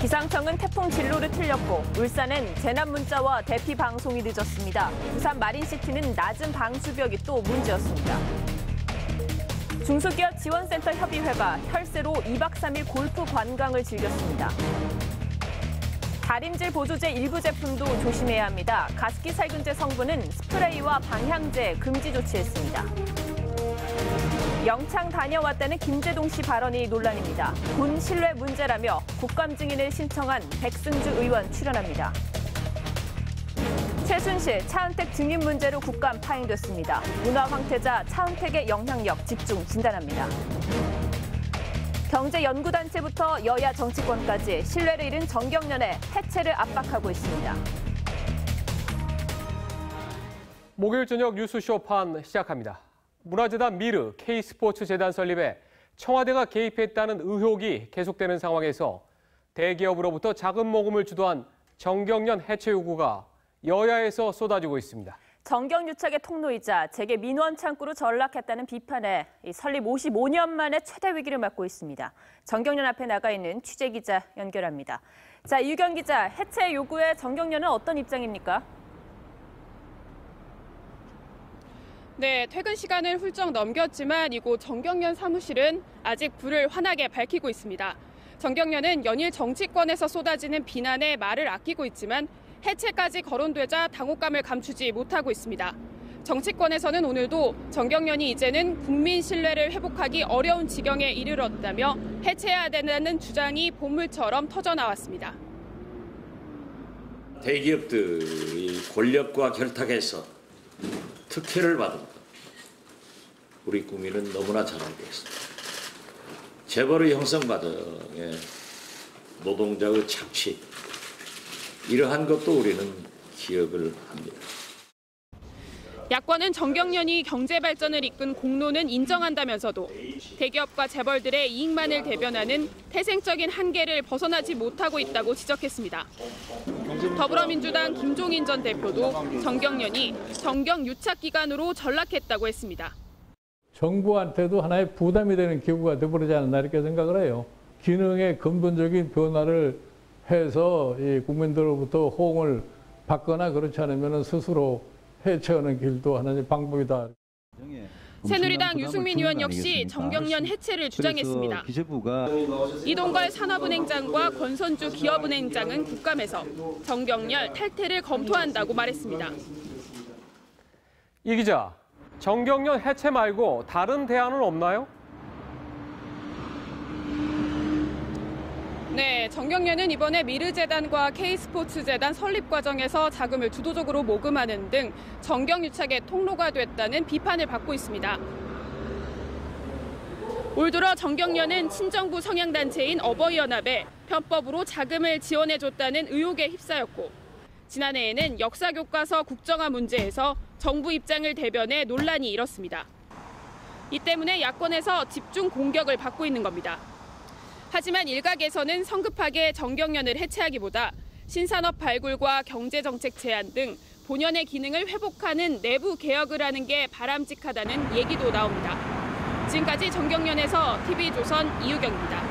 기상청은 태풍 진로를 틀렸고 울산은 재난 문자와 대피 방송이 늦었습니다. 부산 마린시티는 낮은 방수벽이 또 문제였습니다. 중소기업 지원센터 협의회가 혈세로 2박 3일 골프 관광을 즐겼습니다. 다림질 보조제 일부 제품도 조심해야 합니다. 가습기 살균제 성분은 스프레이와 방향제 금지 조치했습니다. 영창 다녀왔다는 김재동 씨 발언이 논란입니다. 군 신뢰 문제라며 국감 증인을 신청한 백승주 의원 출연합니다. 최순실, 차은택 증인 문제로 국감 파행됐습니다. 문화 황태자 차은택의 영향력 집중 진단합니다. 경제연구단체부터 여야 정치권까지 신뢰를 잃은 정경련의 해체를 압박하고 있습니다. 목요일 저녁 뉴스 쇼판 시작합니다. 문화재단 미르 K스포츠재단 설립에 청와대가 개입했다는 의혹이 계속되는 상황에서 대기업으로부터 자금 모금을 주도한 정경련 해체 요구가 여야에서 쏟아지고 있습니다. 정경유착의 통로이자 재계 민원 창구로 전락했다는 비판에 설립 55년 만에 최대 위기를 맞고 있습니다. 정경련 앞에 나가 있는 취재기자 연결합니다. 자, 이유경 기자, 해체 요구에 정경련은 어떤 입장입니까? 네, 퇴근 시간을 훌쩍 넘겼지만 이곳 정경련 사무실은 아직 불을 환하게 밝히고 있습니다. 정경련은 연일 정치권에서 쏟아지는 비난에 말을 아끼고 있지만 해체까지 거론되자 당혹감을 감추지 못하고 있습니다. 정치권에서는 오늘도 정경련이 이제는 국민 신뢰를 회복하기 어려운 지경에 이르렀다며 해체해야 된다는 주장이 본물처럼 터져나왔습니다. 대기업들이 권력과 결탁해서 특혜를 받은 것, 우리 국민은 너무나 잘 알고 있습니다. 재벌의 형성 과정에 노동자의 착취, 이러한 것도 우리는 기억을 합니다. 야권은 정경련이 경제 발전을 이끈 공로는 인정한다면서도 대기업과 재벌들의 이익만을 대변하는 태생적인 한계를 벗어나지 못하고 있다고 지적했습니다. 더불어민주당 김종인 전 대표도 정경련이 정경유착 기관으로 전락했다고 했습니다. 정부한테도 하나의 부담이 되는 기구가 되어버리지 않았나 이렇게 생각을 해요. 기능의 근본적인 변화를 해서 이 국민들로부터 호응을 받거나 그렇지 않으면 스스로 해체하는 길도 하나의 방법이다. 새누리당 유승민 의원 역시 정경련 해체를 주장했습니다. 이동걸 산업은행장과 권선주 기업은행장은 국감에서 정경련 탈퇴를 검토한다고 말했습니다. 이 기자, 정경련 해체 말고 다른 대안은 없나요? 네, 정경련은 이번에 미르재단과 K스포츠재단 설립 과정에서 자금을 주도적으로 모금하는 등 정경유착의 통로가 됐다는 비판을 받고 있습니다. 올 들어 정경련은 친정부 성향단체인 어버이연합에 편법으로 자금을 지원해줬다는 의혹에 휩싸였고 지난해에는 역사교과서 국정화 문제에서 정부 입장을 대변해 논란이 일었습니다. 이 때문에 야권에서 집중 공격을 받고 있는 겁니다. 하지만 일각에서는 성급하게 정경련을 해체하기보다 신산업 발굴과 경제정책 제안 등 본연의 기능을 회복하는 내부 개혁을 하는 게 바람직하다는 얘기도 나옵니다. 지금까지 정경련에서 TV조선 이유경입니다.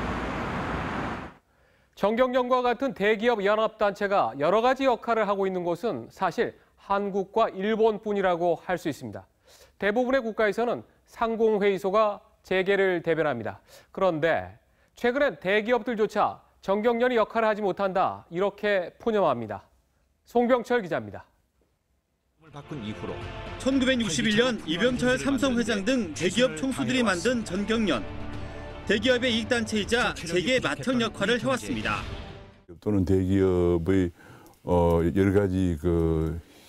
정경련과 같은 대기업 연합단체가 여러 가지 역할을 하고 있는 곳은 사실 한국과 일본뿐이라고 할 수 있습니다. 대부분의 국가에서는 상공회의소가 재계를 대변합니다. 그런데 최근엔 대기업들조차 정경련이 역할을 하지 못한다, 이렇게 푸념합니다. 송병철 기자입니다. 1961년 이병철 삼성 회장 등 대기업 총수들이 만든 정경련. 대기업의 이익단체이자 재계 맏형 역할을 해왔습니다. 또는 대기업의 여러 가지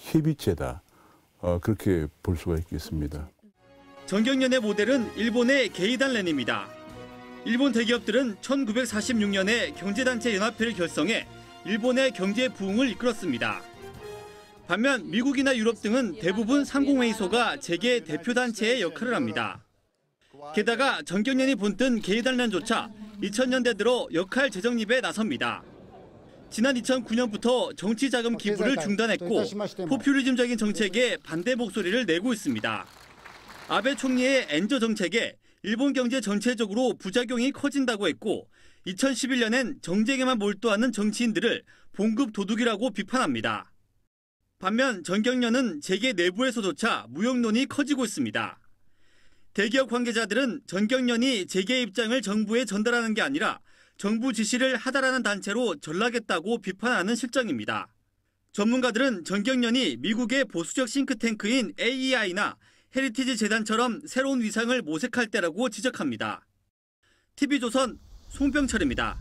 협의체다, 그렇게 볼 수가 있겠습니다. 정경련의 모델은 일본의 게이단렌입니다. 일본 대기업들은 1946년에 경제단체 연합회를 결성해 일본의 경제 부흥을 이끌었습니다. 반면 미국이나 유럽 등은 대부분 상공회의소가 재계 대표단체의 역할을 합니다. 게다가 정경련이 본뜬 게이단렌조차 2000년대 들어 역할 재정립에 나섭니다. 지난 2009년부터 정치자금 기부를 중단했고 포퓰리즘적인 정책에 반대 목소리를 내고 있습니다. 아베 총리의 엔저 정책에 일본 경제 전체적으로 부작용이 커진다고 했고 2011년엔 정쟁에만 몰두하는 정치인들을 봉급 도둑이라고 비판합니다. 반면 전경련은 재계 내부에서조차 무용론이 커지고 있습니다. 대기업 관계자들은 전경련이 재계 입장을 정부에 전달하는 게 아니라 정부 지시를 하달하는 단체로 전락했다고 비판하는 실정입니다. 전문가들은 전경련이 미국의 보수적 싱크탱크인 AEI나 헤리티지 재단처럼 새로운 위상을 모색할 때라고 지적합니다. TV조선 송병철입니다.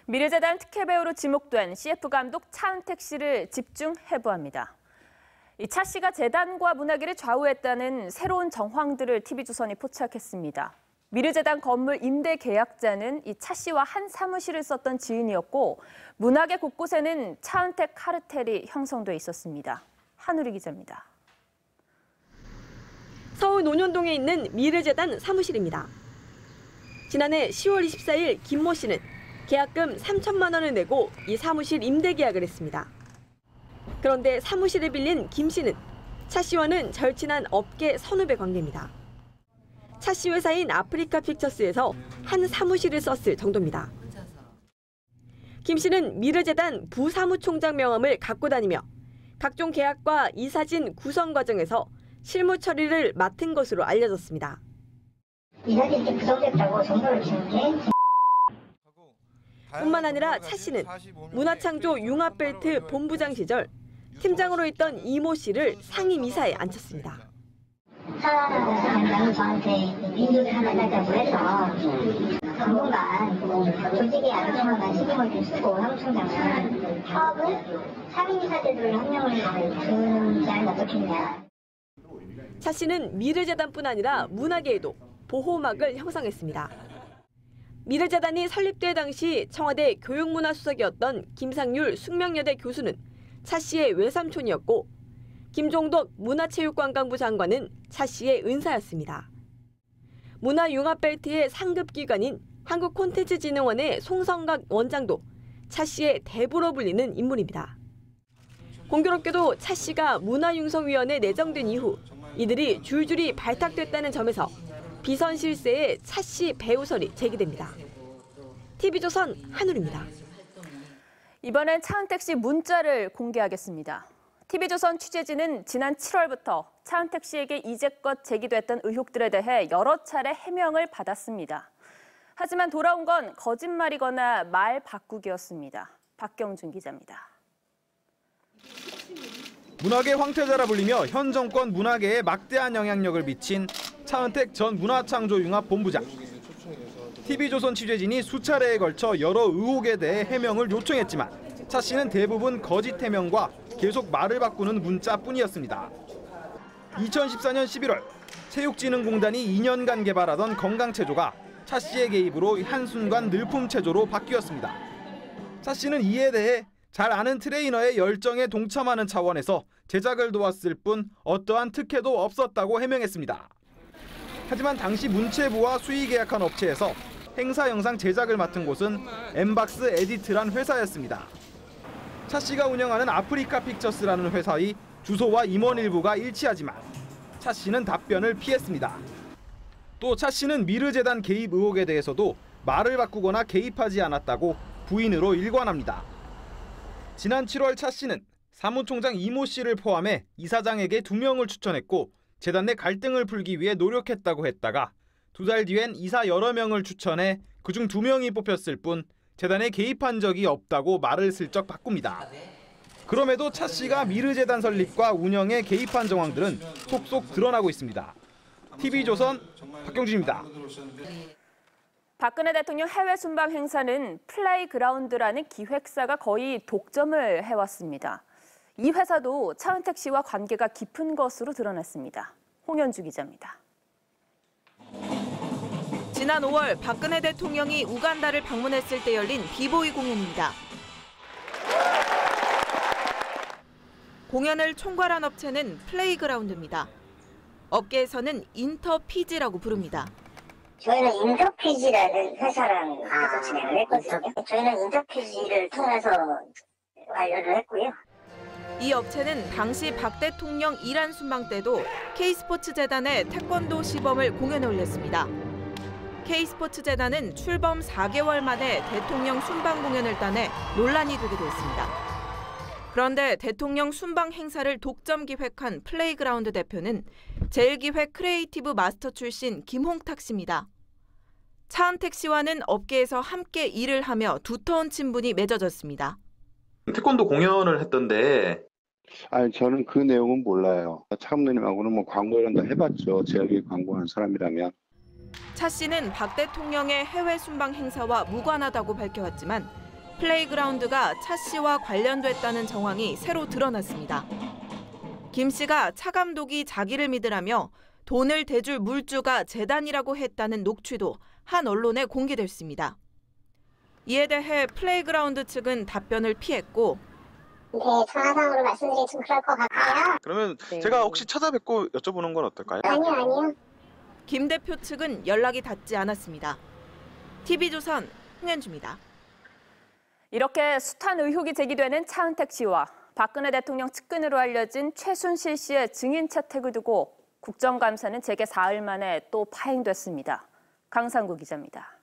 미르재단 특혜배우로 지목된 CF 감독 차은택 씨를 집중 해부합니다. 이 차 씨가 재단과 문화계를 좌우했다는 새로운 정황들을 TV조선이 포착했습니다. 미르재단 건물 임대 계약자는 이 차 씨와 한 사무실을 썼던 지인이었고 문화계 곳곳에는 차은택 카르텔이 형성돼 있었습니다. 한우리 기자입니다. 서울 논현동에 있는 미르재단 사무실입니다. 지난해 10월 24일 김모 씨는 계약금 3천만 원을 내고 이 사무실 임대 계약을 했습니다. 그런데 사무실을 빌린 김 씨는 차 씨와는 절친한 업계 선후배 관계입니다. 차 씨 회사인 아프리카 픽처스에서 한 사무실을 썼을 정도입니다. 김 씨는 미르재단 부사무총장 명함을 갖고 다니며 각종 계약과 이사진 구성 과정에서 실무 처리를 맡은 것으로 알려졌습니다. 이사진이 부족했다고 정보를 주는 게 뿐만 아니라 차 씨는 문화창조 융합벨트 본부장 시절 팀장으로 있던 이모 씨를 상임이사에 앉혔습니다. 사장님이 저한테 인도를 하나 달라고 해서 당분간 조직에 안정화가 신경을 좀 쓰고 사무총장은 사업을 상임이사들을 한 명을 두는 게 아니면 어떻겠냐. 차 씨는 미르재단뿐 아니라 문화계에도 보호막을 형성했습니다. 미르재단이 설립될 당시 청와대 교육문화수석이었던 김상률 숙명여대 교수는 차 씨의 외삼촌이었고 김종덕 문화체육관광부 장관은 차 씨의 은사였습니다. 문화융합벨트의 상급기관인 한국콘텐츠진흥원의 송성각 원장도 차 씨의 대부로 불리는 인물입니다. 공교롭게도 차 씨가 문화융성위원회에 내정된 이후 이들이 줄줄이 발탁됐다는 점에서 비선 실세의 차 씨 배우설이 제기됩니다. TV조선 한울입니다. 이번엔 차은택 씨 문자를 공개하겠습니다. TV조선 취재진은 지난 7월부터 차은택 씨에게 이제껏 제기됐던 의혹들에 대해 여러 차례 해명을 받았습니다. 하지만 돌아온 건 거짓말이거나 말 바꾸기였습니다. 박경준 기자입니다. 문화계 황태자라 불리며 현 정권 문화계에 막대한 영향력을 미친 차은택 전 문화창조융합본부장. TV조선 취재진이 수차례에 걸쳐 여러 의혹에 대해 해명을 요청했지만 차 씨는 대부분 거짓 해명과 계속 말을 바꾸는 문자뿐이었습니다. 2014년 11월 체육진흥공단이 2년간 개발하던 건강체조가 차 씨의 개입으로 한순간 늘품체조로 바뀌었습니다. 차 씨는 이에 대해 잘 아는 트레이너의 열정에 동참하는 차원에서 제작을 도왔을 뿐 어떠한 특혜도 없었다고 해명했습니다. 하지만 당시 문체부와 수의 계약한 업체에서 행사 영상 제작을 맡은 곳은 엠박스 에디트란 회사였습니다. 차 씨가 운영하는 아프리카 픽처스라는 회사의 주소와 임원 일부가 일치하지만 차 씨는 답변을 피했습니다. 또 차 씨는 미르재단 개입 의혹에 대해서도 말을 바꾸거나 개입하지 않았다고 부인으로 일관합니다. 지난 7월 차 씨는 사무총장 이모 씨를 포함해 이사장에게 2명을 추천했고 재단 내 갈등을 풀기 위해 노력했다고 했다가 2달 뒤엔 이사 여러 명을 추천해 그중 2명이 뽑혔을 뿐 재단에 개입한 적이 없다고 말을 슬쩍 바꿉니다. 그럼에도 차 씨가 미르재단 설립과 운영에 개입한 정황들은 속속 드러나고 있습니다. TV조선 박경준입니다. 박근혜 대통령 해외 순방 행사는 플레이그라운드라는 기획사가 거의 독점을 해왔습니다. 이 회사도 차은택 씨와 관계가 깊은 것으로 드러났습니다. 홍현주 기자입니다. 지난 5월 박근혜 대통령이 우간다를 방문했을 때 열린 비보이 공연입니다. 공연을 총괄한 업체는 플레이그라운드입니다. 업계에서는 인터피지라고 부릅니다. 저희는 인터피지라는 회사랑 해서 진행을 했거든요. 저희는 인터피지를 통해서 관련을 했고요. 이 업체는 당시 박 대통령 이란 순방 때도 K스포츠재단의 태권도 시범을 공연에 올렸습니다. K스포츠재단은 출범 4개월 만에 대통령 순방 공연을 따내 논란이 되게 됐습니다. 그런데 대통령 순방 행사를 독점 기획한 플레이그라운드 대표는 제1기획 크리에이티브 마스터 출신 김홍탁 씨입니다. 차은택 씨와는 업계에서 함께 일을 하며 두터운 친분이 맺어졌습니다. 태권도 공연을 했던데. 아니, 저는 그 내용은 몰라요. 차관님하고는 뭐 광고를 한다 해봤죠. 제약이 광고한 사람이라면. 차 씨는 박 대통령의 해외 순방 행사와 무관하다고 밝혀왔지만 플레이그라운드가 차 씨와 관련됐다는 정황이 새로 드러났습니다. 김 씨가 차 감독이 자기를 믿으라며 돈을 대줄 물주가 재단이라고 했다는 녹취도 한 언론에 공개됐습니다. 이에 대해 플레이그라운드 측은 답변을 피했고 네, 전화상으로 말씀드리기 좀 그럴 것 같고요. 그러면 제가 혹시 찾아뵙고 여쭤보는 건 어떨까요? 아니요. 김 대표 측은 연락이 닿지 않았습니다. TV조선 홍현주입니다. 이렇게 숱한 의혹이 제기되는 차은택 씨와 박근혜 대통령 측근으로 알려진 최순실 씨의 증인 채택을 두고 국정감사는 재개 사흘 만에 또 파행됐습니다. 강상구 기자입니다.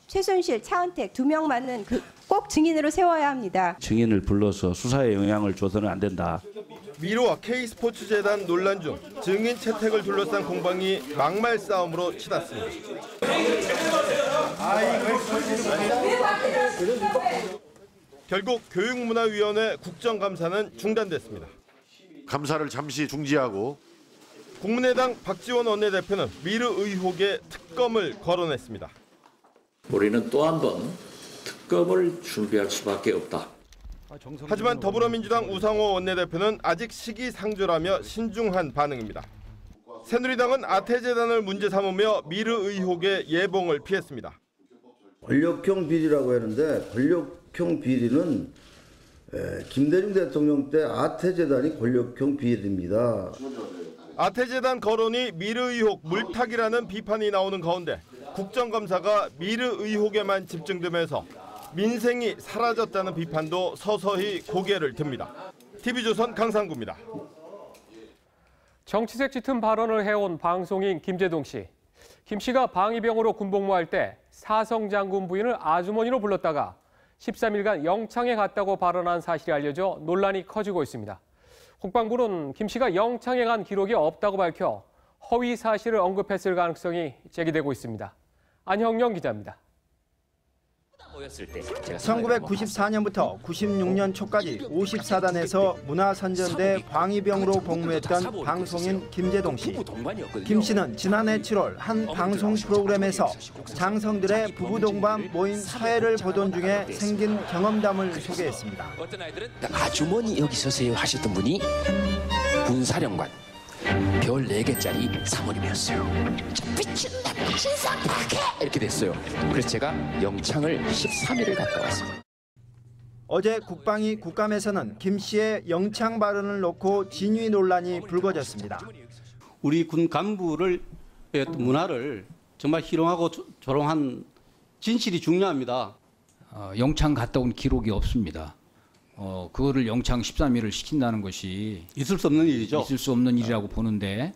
최순실, 차은택 두 명만은 꼭 증인으로 세워야 합니다. 증인을 불러서 수사에 영향을 줘서는 안 된다. 미르와 K스포츠재단 논란 중 증인 채택을 둘러싼 공방이 막말 싸움으로 치닫습니다. 결국 교육문화위원회 국정감사는 중단됐습니다. 감사를 잠시 중지하고 국민의당 박지원 원내대표는 미르 의혹에 특검을 거론했습니다. 우리는 또 한 번 특검을 준비할 수밖에 없다. 하지만 더불어민주당 우상호 원내대표는 아직 시기상조라며 신중한 반응입니다. 새누리당은 아태재단을 문제 삼으며 미르 의혹의 예봉을 피했습니다. 권력형 비리라고 하는데 권력형 비리는 김대중 대통령 때 아태재단이 권력형 비리입니다. 아태재단 거론이 미르 의혹 물타기라는 비판이 나오는 가운데 국정감사가 미르 의혹에만 집중되면서 민생이 사라졌다는 비판도 서서히 고개를 듭니다. TV조선 강상구입니다. 정치색 짙은 발언을 해온 방송인 김제동 씨. 김 씨가 방위병으로 군복무할 때 사성 장군 부인을 아주머니로 불렀다가 13일간 영창에 갔다고 발언한 사실이 알려져 논란이 커지고 있습니다. 국방부는 김 씨가 영창에 간 기록이 없다고 밝혀 허위 사실을 언급했을 가능성이 제기되고 있습니다. 안형영 기자입니다. 1994년부터 96년 초까지 54단에서 문화선전대 방위병으로 복무했던 방송인 김제동 씨. 김 씨는 지난해 7월 한 방송 프로그램에서 장성들의 부부 동반 모인 사회를 보던 중에 생긴 경험담을 소개했습니다. 아주머니 여기 서세요 하셨던 분이 군사령관 별 4개짜리 사모님이었어요. 미친다 신상파괴 이렇게 됐어요. 그래서 제가 영창을 13일을 갔다 왔습니다. 어제 국방위 국감에서는 김 씨의 영창 발언을 놓고 진위 논란이 불거졌습니다. 우리 군 간부를 문화를 정말 희롱하고 조롱한 진실이 중요합니다. 영창 갔다 온 기록이 없습니다. 그거를 영창 13일을 시킨다는 것이 있을 수 없는 일이죠. 있을 수 없는 일이라고 보는데.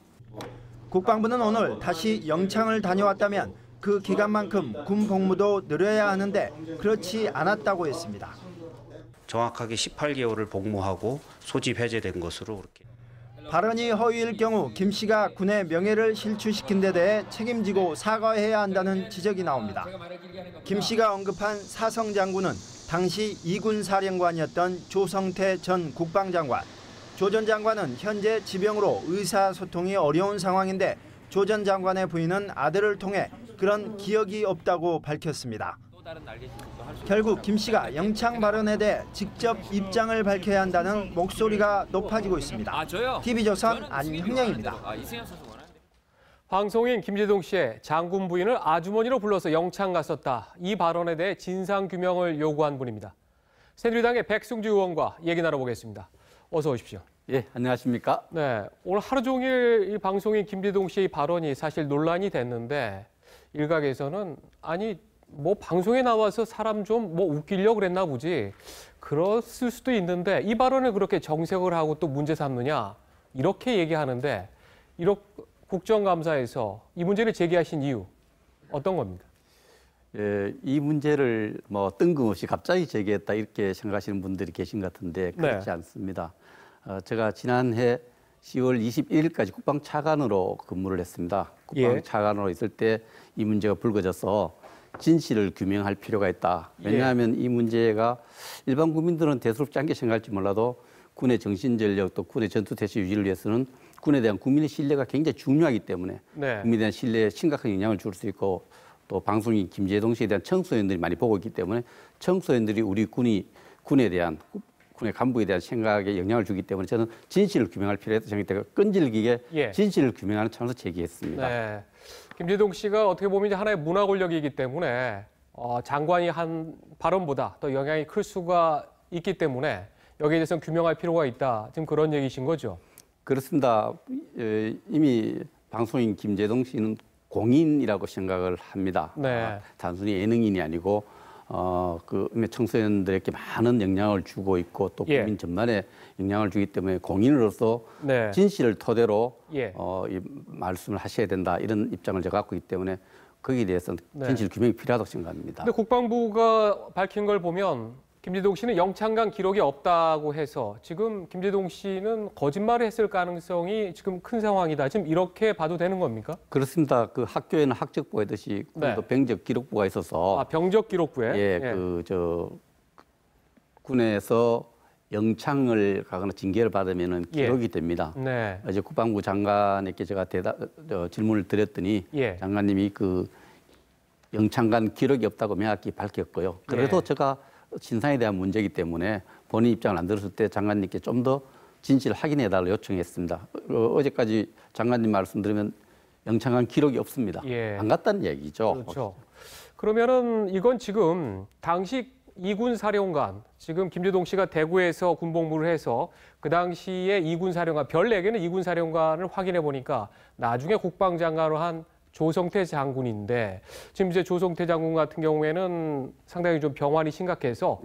국방부는 오늘 다시 영창을 다녀왔다면 그 기간만큼 군 복무도 늘려야 하는데 그렇지 않았다고 했습니다. 정확하게 18개월을 복무하고 소집 해제된 것으로 그렇게. 발언이 허위일 경우 김 씨가 군의 명예를 실추시킨 데 대해 책임지고 사과해야 한다는 지적이 나옵니다. 김 씨가 언급한 사성 장군은 당시 2군 사령관이었던 조성태 전 국방장관. 조 전 장관은 현재 지병으로 의사소통이 어려운 상황인데 조 전 장관의 부인은 아들을 통해 그런 기억이 없다고 밝혔습니다. 결국 김 씨가 영창 발언에 대해 직접 입장을 밝혀야 한다는 목소리가 높아지고 있습니다. TV조선 안형영입니다. 방송인 김제동 씨의 장군 부인을 아주머니로 불러서 영창 갔었다. 이 발언에 대해 진상규명을 요구한 분입니다. 새누리당의 백승주 의원과 얘기 나눠보겠습니다. 어서 오십시오. 예, 안녕하십니까? 네, 오늘 하루 종일 이 방송인 김제동 씨의 발언이 사실 논란이 됐는데 일각에서는 아니 뭐 방송에 나와서 사람 좀 뭐 웃기려고 그랬나 보지. 그랬을 수도 있는데 이 발언을 그렇게 정색을 하고 또 문제 삼느냐 이렇게 얘기하는데 국정감사에서 이 문제를 제기하신 이유 어떤 겁니까? 예, 이 문제를 뭐 뜬금없이 갑자기 제기했다 이렇게 생각하시는 분들이 계신 것 같은데 그렇지 않습니다. 제가 지난해 10월 21일까지 국방차관으로 근무를 했습니다. 국방차관으로 있을 때 이 문제가 불거져서 진실을 규명할 필요가 있다. 왜냐하면 이 문제가 일반 국민들은 대수롭지 않게 생각할지 몰라도 군의 정신전력 또 군의 전투태세 유지를 위해서는 군에 대한 국민의 신뢰가 굉장히 중요하기 때문에 국민에 대한 신뢰에 심각한 영향을 줄 수 있고 또 방송인 김재동 씨에 대한 청소년들이 많이 보고 있기 때문에 청소년들이 우리 군에 대한 군의 간부에 대한 생각에 영향을 주기 때문에 저는 진실을 규명할 필요가 있다고 생각되고 끈질기게 진실을 규명하는 차원에서 제기했습니다. 네. 김재동 씨가 어떻게 보면 이제 하나의 문화 권력이기 때문에 장관이 한 발언보다 더 영향이 클 수가 있기 때문에 여기에 대해서는 규명할 필요가 있다. 지금 그런 얘기신 거죠? 그렇습니다. 이미 방송인 김재동 씨는 공인이라고 생각을 합니다. 단순히 예능인이 아니고 그 청소년들에게 많은 영향을 주고 있고 또 국민 전반에 영향을 주기 때문에 공인으로서 진실을 토대로 이 말씀을 하셔야 된다 이런 입장을 제가 갖고 있기 때문에 거기에 대해서는 진실 규명이 필요하다고 생각합니다. 근데 국방부가 밝힌 걸 보면 김재동 씨는 영창간 기록이 없다고 해서 지금 김재동 씨는 거짓말을 했을 가능성이 지금 큰 상황이다. 지금 이렇게 봐도 되는 겁니까? 그렇습니다. 그 학교에는 학적부 하듯이 군도 병적 기록부가 있어서 병적 기록부에 군에서 영창을 가거나 징계를 받으면은 기록이 됩니다. 이제 국방부 장관에게 제가 질문을 드렸더니 장관님이 그 영창간 기록이 없다고 명확히 밝혔고요. 그래도 제가 진상에 대한 문제이기 때문에 본인 입장을 안 들었을 때 장관님께 좀 더 진실을 확인해달라고 요청했습니다. 어제까지 장관님 말씀 들으면 영창간 기록이 없습니다. 안 갔다는 얘기죠. 그렇죠. 그러면은 이건 지금 당시 이군 사령관, 지금 김재동 씨가 대구에서 군복무를 해서 그 당시에 이군 사령관, 별 4개는 이군 사령관을 확인해 보니까 나중에 국방장관으로 한 조성태 장군인데 지금 이제 조성태 장군 같은 경우에는 상당히 좀 병환이 심각해서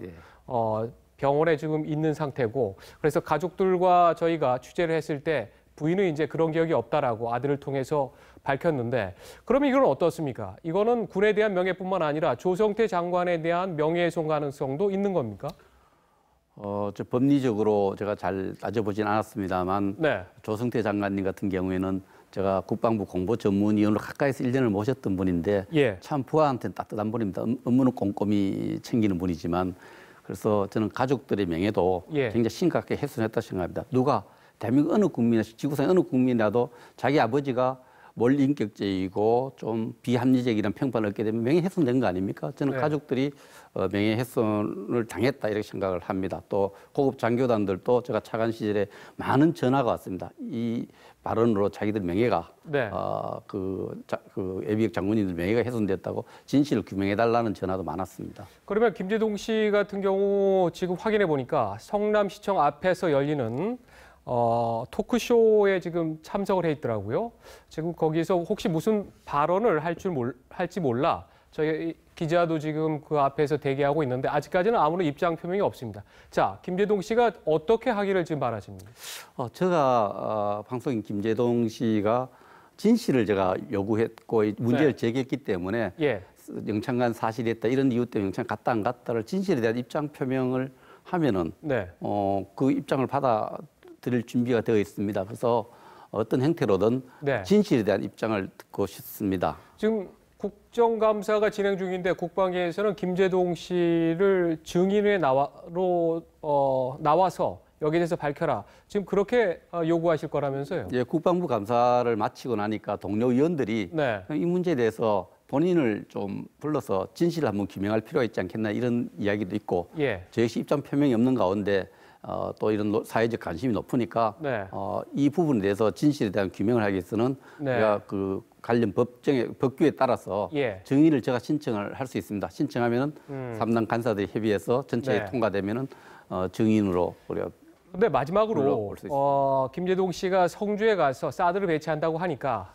병원에 지금 있는 상태고 그래서 가족들과 저희가 취재를 했을 때 부인은 이제 그런 기억이 없다라고 아들을 통해서 밝혔는데 그러면 이건 어떻습니까? 이거는 군에 대한 명예뿐만 아니라 조성태 장관에 대한 명예훼손 가능성도 있는 겁니까? 저 법리적으로 제가 잘 따져보진 않았습니다만 조성태 장관님 같은 경우에는 제가 국방부 공보전문위원으로 가까이서 1년을 모셨던 분인데 참 부하한테는 따뜻한 분입니다. 업무는 꼼꼼히 챙기는 분이지만 그래서 저는 가족들의 명예도 굉장히 심각하게 훼손했다고 생각합니다. 누가 대한민국 어느 국민이나 지구상의 어느 국민이라도 자기 아버지가 몰인격적이고 좀 비합리적이라는 평판을 얻게 되면 명예훼손된 거 아닙니까? 저는 가족들이 명예훼손을 당했다 이렇게 생각을 합니다. 또 고급 장교단들도 제가 차관 시절에 많은 전화가 왔습니다. 이 발언으로 자기들 명예가 그 예비역 장군님들 명예가 훼손됐다고 진실을 규명해달라는 전화도 많았습니다. 그러면 김재동 씨 같은 경우 지금 확인해 보니까 성남시청 앞에서 열리는 토크쇼에 지금 참석을 해 있더라고요. 지금 거기서 혹시 무슨 발언을 할지 몰라. 저희 기자도 지금 그 앞에서 대기하고 있는데 아직까지는 아무런 입장 표명이 없습니다. 자, 김재동 씨가 어떻게 하기를 지금 바라십니까? 제가 방송인 김재동 씨가 진실을 제가 요구했고 문제를 제기했기 때문에 영창간 사실이 있다 이런 이유 때문에 영창 갔다 안 갔다를 진실에 대한 입장 표명을 하면은 그 입장을 받아들일 준비가 되어 있습니다. 그래서 어떤 형태로든 진실에 대한 입장을 듣고 싶습니다. 지금 국정감사가 진행 중인데 국방위에서는 김재동 씨를 증인에 나와서 여기에 대해서 밝혀라. 지금 그렇게 요구하실 거라면서요? 국방부 감사를 마치고 나니까 동료 의원들이 이 문제에 대해서 본인을 좀 불러서 진실을 한번 규명할 필요가 있지 않겠나 이런 이야기도 있고 저 역시 입장 표명이 없는 가운데 또 이런 사회적 관심이 높으니까 이 부분에 대해서 진실에 대한 규명을 하기 위해서는 제가 그 관련 법규에 따라서 증인을 제가 신청을 할 수 있습니다. 신청하면은 3당 간사들이 협의해서 전체에 통과되면은 증인으로 우리가. 근데 마지막으로 김재동 씨가 성주에 가서 사드를 배치한다고 하니까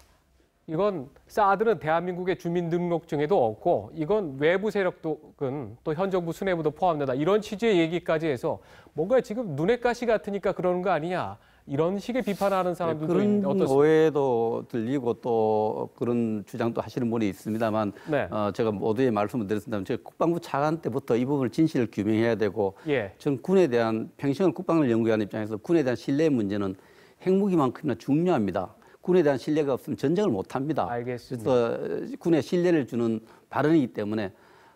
이건 사드는 대한민국의 주민등록증에도 없고 이건 외부 세력은 또 현 정부 수뇌부도 포함된다. 이런 취지의 얘기까지 해서 뭔가 지금 눈의 가시 같으니까 그러는 거 아니냐. 이런 식의 비판하는 사람들도 그런 어떻습니까? 오해도 들리고 또 그런 주장도 하시는 분이 있습니다만 네. 제가 모두의 말씀을 드렸습니다만 제가 국방부 차관 때부터 이 부분을 진실을 규명해야 되고 저는 군에 대한 평생을 국방을 연구하는 입장에서 군에 대한 신뢰 문제는 핵무기만큼이나 중요합니다. 군에 대한 신뢰가 없으면 전쟁을 못합니다. 알겠습니다. 그래서 군에 신뢰를 주는 발언이기 때문에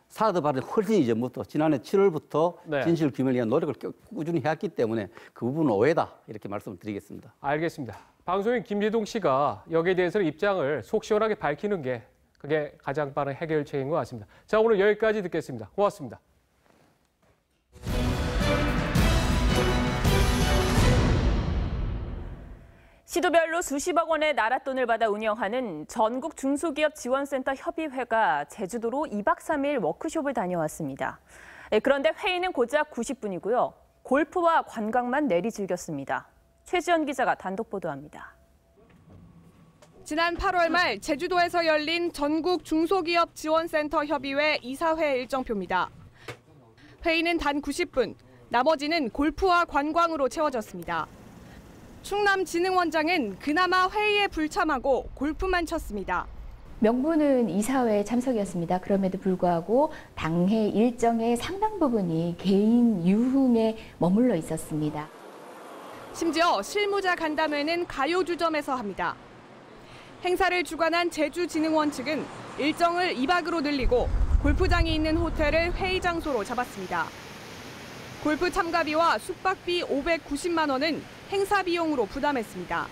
사드 발언 훨씬 이전부터 지난해 7월부터 진실 규명을 위한 노력을 꾸준히 해왔기 때문에 그 부분은 오해다 이렇게 말씀을 드리겠습니다. 알겠습니다. 방송인 김재동 씨가 여기에 대해서는 입장을 속 시원하게 밝히는 게 그게 가장 빠른 해결책인 것 같습니다. 자, 오늘 여기까지 듣겠습니다. 고맙습니다. 시도별로 수십억 원의 나랏돈을 받아 운영하는 전국 중소기업 지원센터 협의회가 제주도로 2박 3일 워크숍을 다녀왔습니다. 그런데 회의는 고작 90분이고요. 골프와 관광만 내리즐겼습니다. 최지연 기자가 단독 보도합니다. 지난 8월 말 제주도에서 열린 전국 중소기업 지원센터 협의회 이사회 일정표입니다. 회의는 단 90분, 나머지는 골프와 관광으로 채워졌습니다. 충남진흥원장은 그나마 회의에 불참하고 골프만 쳤습니다. 명분은 이사회 참석이었습니다. 그럼에도 불구하고 당해 일정의 상당 부분이 개인 유흥에 머물러 있었습니다. 심지어 실무자 간담회는 가요주점에서 합니다. 행사를 주관한 제주진흥원 측은 일정을 2박으로 늘리고 골프장이 있는 호텔을 회의 장소로 잡았습니다. 골프 참가비와 숙박비 590만 원은 행사 비용으로 부담했습니다.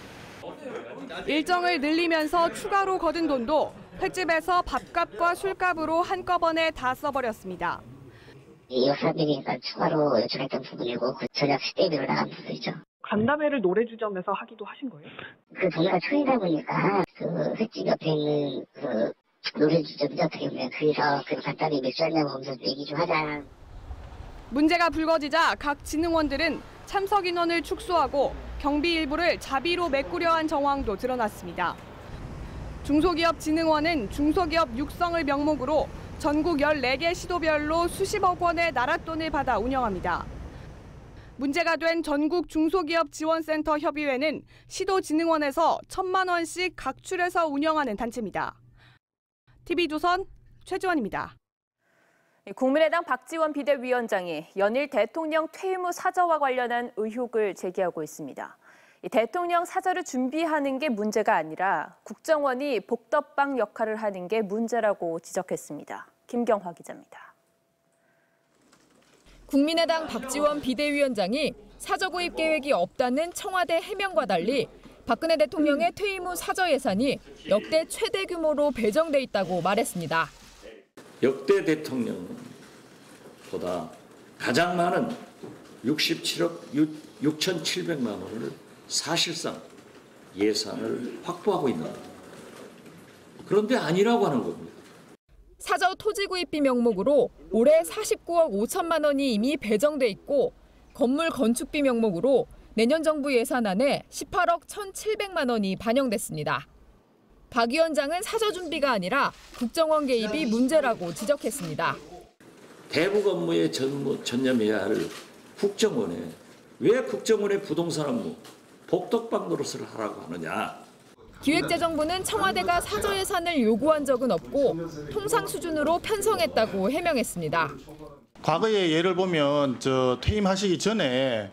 일정을 늘리면서 추가로 거둔 돈도 횟집에서 밥값과 술값으로 한꺼번에 다 써버렸습니다. 여사들이니까 추가로 요청했던 부분이고 그 전략 스테이비로 나간 부분이죠. 간담회를 노래주점에서 하기도 하신 거예요? 그 동네가 촌이다 보니까 그 횟집 옆에 있는 그 노래주점이 어떻게 보면 그래서 그 간단히 맥주 한잔 먹으면서 얘기 좀 하자. 문제가 불거지자 각 진흥원들은 참석 인원을 축소하고 경비 일부를 자비로 메꾸려 한 정황도 드러났습니다. 중소기업진흥원은 중소기업 육성을 명목으로 전국 14개 시도별로 수십억 원의 나랏돈을 받아 운영합니다. 문제가 된 전국 중소기업 지원센터 협의회는 시도진흥원에서 1,000만 원씩 각출해서 운영하는 단체입니다. TV조선 최지원입니다. 국민의당 박지원 비대위원장이 연일 대통령 퇴임 후 사저와 관련한 의혹을 제기하고 있습니다. 대통령 사저를 준비하는 게 문제가 아니라 국정원이 복덕방 역할을 하는 게 문제라고 지적했습니다. 김경화 기자입니다. 국민의당 박지원 비대위원장이 사저 구입 계획이 없다는 청와대 해명과 달리 박근혜 대통령의 퇴임 후 사저 예산이 역대 최대 규모로 배정돼 있다고 말했습니다. 역대 대통령보다 가장 많은 67억 6,700만 원을 사실상 예산을 확보하고 있는 겁니다. 그런데 아니라고 하는 겁니다. 사저 토지 구입비 명목으로 올해 49억 5천만 원이 이미 배정돼 있고 건물 건축비 명목으로 내년 정부 예산안에 18억 1,700만 원이 반영됐습니다. 박 위원장은 사저 준비가 아니라 국정원 개입이 문제라고 지적했습니다. 대북 업무에 전념해야 할 국정원에 왜 국정원의 부동산 업무, 복덕방 노릇을 하라고 하느냐. 기획재정부는 청와대가 사저 예산을 요구한 적은 없고 통상 수준으로 편성했다고 해명했습니다. 과거의 예를 보면 퇴임하시기 전에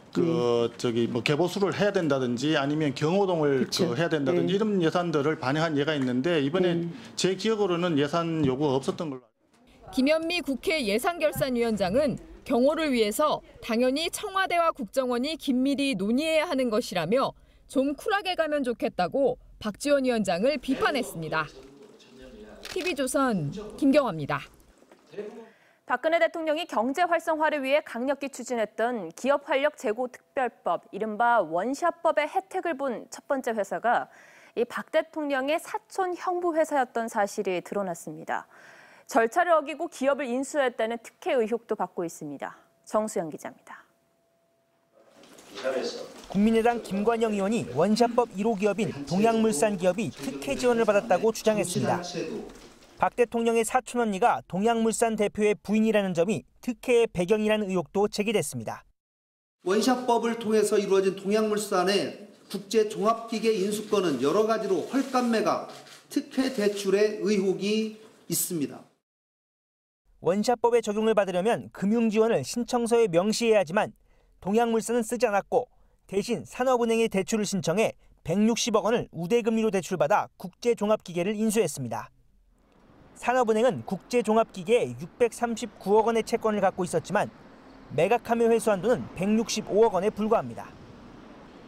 개보수를 해야 된다든지 아니면 경호동을 해야 된다든지 이런 예산들을 반영한 예가 있는데 이번에 제 기억으로는 예산 요구가 없었던 걸로. 김현미 국회 예산결산위원장은 경호를 위해서 당연히 청와대와 국정원이 긴밀히 논의해야 하는 것이라며 좀 쿨하게 가면 좋겠다고 박지원 위원장을 비판했습니다. TV조선 김경화입니다. 박근혜 대통령이 경제 활성화를 위해 강력히 추진했던 기업 활력 제고 특별법, 이른바 원샷법의 혜택을 본 첫 번째 회사가 이 박 대통령의 사촌 형부 회사였던 사실이 드러났습니다. 절차를 어기고 기업을 인수했다는 특혜 의혹도 받고 있습니다. 정수영 기자입니다. 이 자리에서 국민의당 김관영 의원이 원샷법 1호 기업인 동양물산 기업이 특혜 지원을 받았다고 주장했습니다. 박 대통령의 사촌 언니가 동양물산 대표의 부인이라는 점이 특혜의 배경이라는 의혹도 제기됐습니다. 원샷법을 통해서 이루어진 동양물산의 국제종합기계 인수권은 여러 가지로 헐값매각, 특혜 대출의 의혹이 있습니다. 원샷법의 적용을 받으려면 금융지원을 신청서에 명시해야 하지만 동양물산은 쓰지 않았고 대신 산업은행에 대출을 신청해 160억 원을 우대금리로 대출받아 국제종합기계를 인수했습니다. 산업은행은 국제종합기계에 639억 원의 채권을 갖고 있었지만 매각하며 회수한 돈은 165억 원에 불과합니다.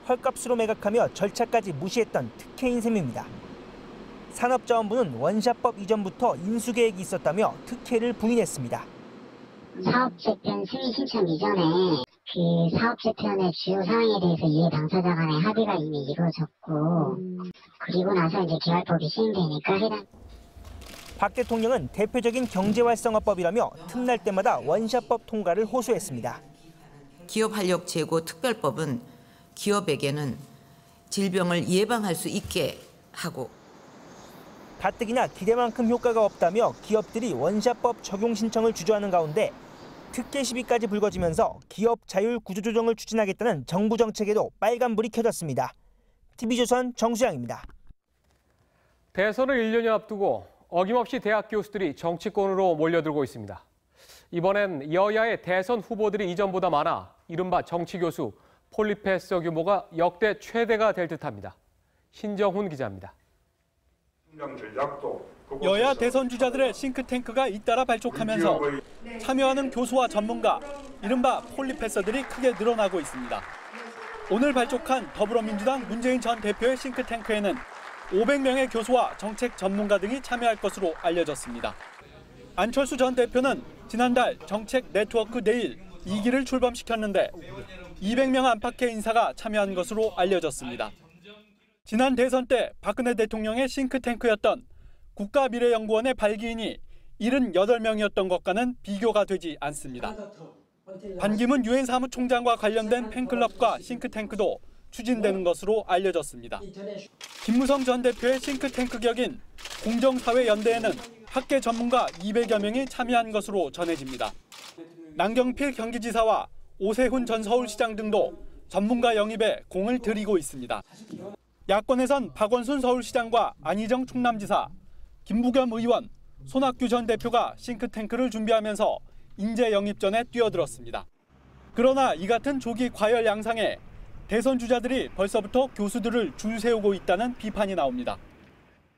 헐값으로 매각하며 절차까지 무시했던 특혜인 셈입니다. 산업자원부는 원샷법 이전부터 인수계획이 있었다며 특혜를 부인했습니다. 사업재편 승인 신청 이전에 그 사업재편의 주요 사항에 대해서 이해 당사자 간의 합의가 이미 이루어졌고 그리고 나서 이제 개발법이 시행되니까 해당. 박 대통령은 대표적인 경제활성화법이라며 틈날 때마다 원샷법 통과를 호소했습니다. 기업활력 제고 특별법은 기업에게는 질병을 예방할 수 있게 하고 가뜩이나 기대만큼 효과가 없다며 기업들이 원샷법 적용 신청을 주저하는 가운데 특혜 시비까지 불거지면서 기업 자율 구조조정을 추진하겠다는 정부 정책에도 빨간불이 켜졌습니다. TV조선 정수양입니다. 대선을 1년여 앞두고 어김없이 대학 교수들이 정치권으로 몰려들고 있습니다. 이번엔 여야의 대선 후보들이 이전보다 많아 이른바 정치교수 폴리페서 규모가 역대 최대가 될 듯합니다. 신정훈 기자입니다. 여야 대선 주자들의 싱크탱크가 잇따라 발족하면서 참여하는 교수와 전문가, 이른바 폴리페서들이 크게 늘어나고 있습니다. 오늘 발족한 더불어민주당 문재인 전 대표의 싱크탱크에는 500명의 교수와 정책 전문가 등이 참여할 것으로 알려졌습니다. 안철수 전 대표는 지난달 정책 네트워크 내일 2기를 출범시켰는데 200명 안팎의 인사가 참여한 것으로 알려졌습니다. 지난 대선 때 박근혜 대통령의 싱크탱크였던 국가미래연구원의 발기인이 78명이었던 것과는 비교가 되지 않습니다. 반기문 유엔 사무총장과 관련된 팬클럽과 싱크탱크도 추진되는 것으로 알려졌습니다. 김무성 전 대표의 싱크탱크 격인 공정사회연대에는 학계 전문가 200여 명이 참여한 것으로 전해집니다. 남경필 경기지사와 오세훈 전 서울시장 등도 전문가 영입에 공을 들이고 있습니다. 야권에선 박원순 서울시장과 안희정 충남지사, 김부겸 의원, 손학규 전 대표가 싱크탱크를 준비하면서 인재 영입전에 뛰어들었습니다. 그러나 이 같은 조기 과열 양상에 대선 주자들이 벌써부터 교수들을 줄 세우고 있다는 비판이 나옵니다.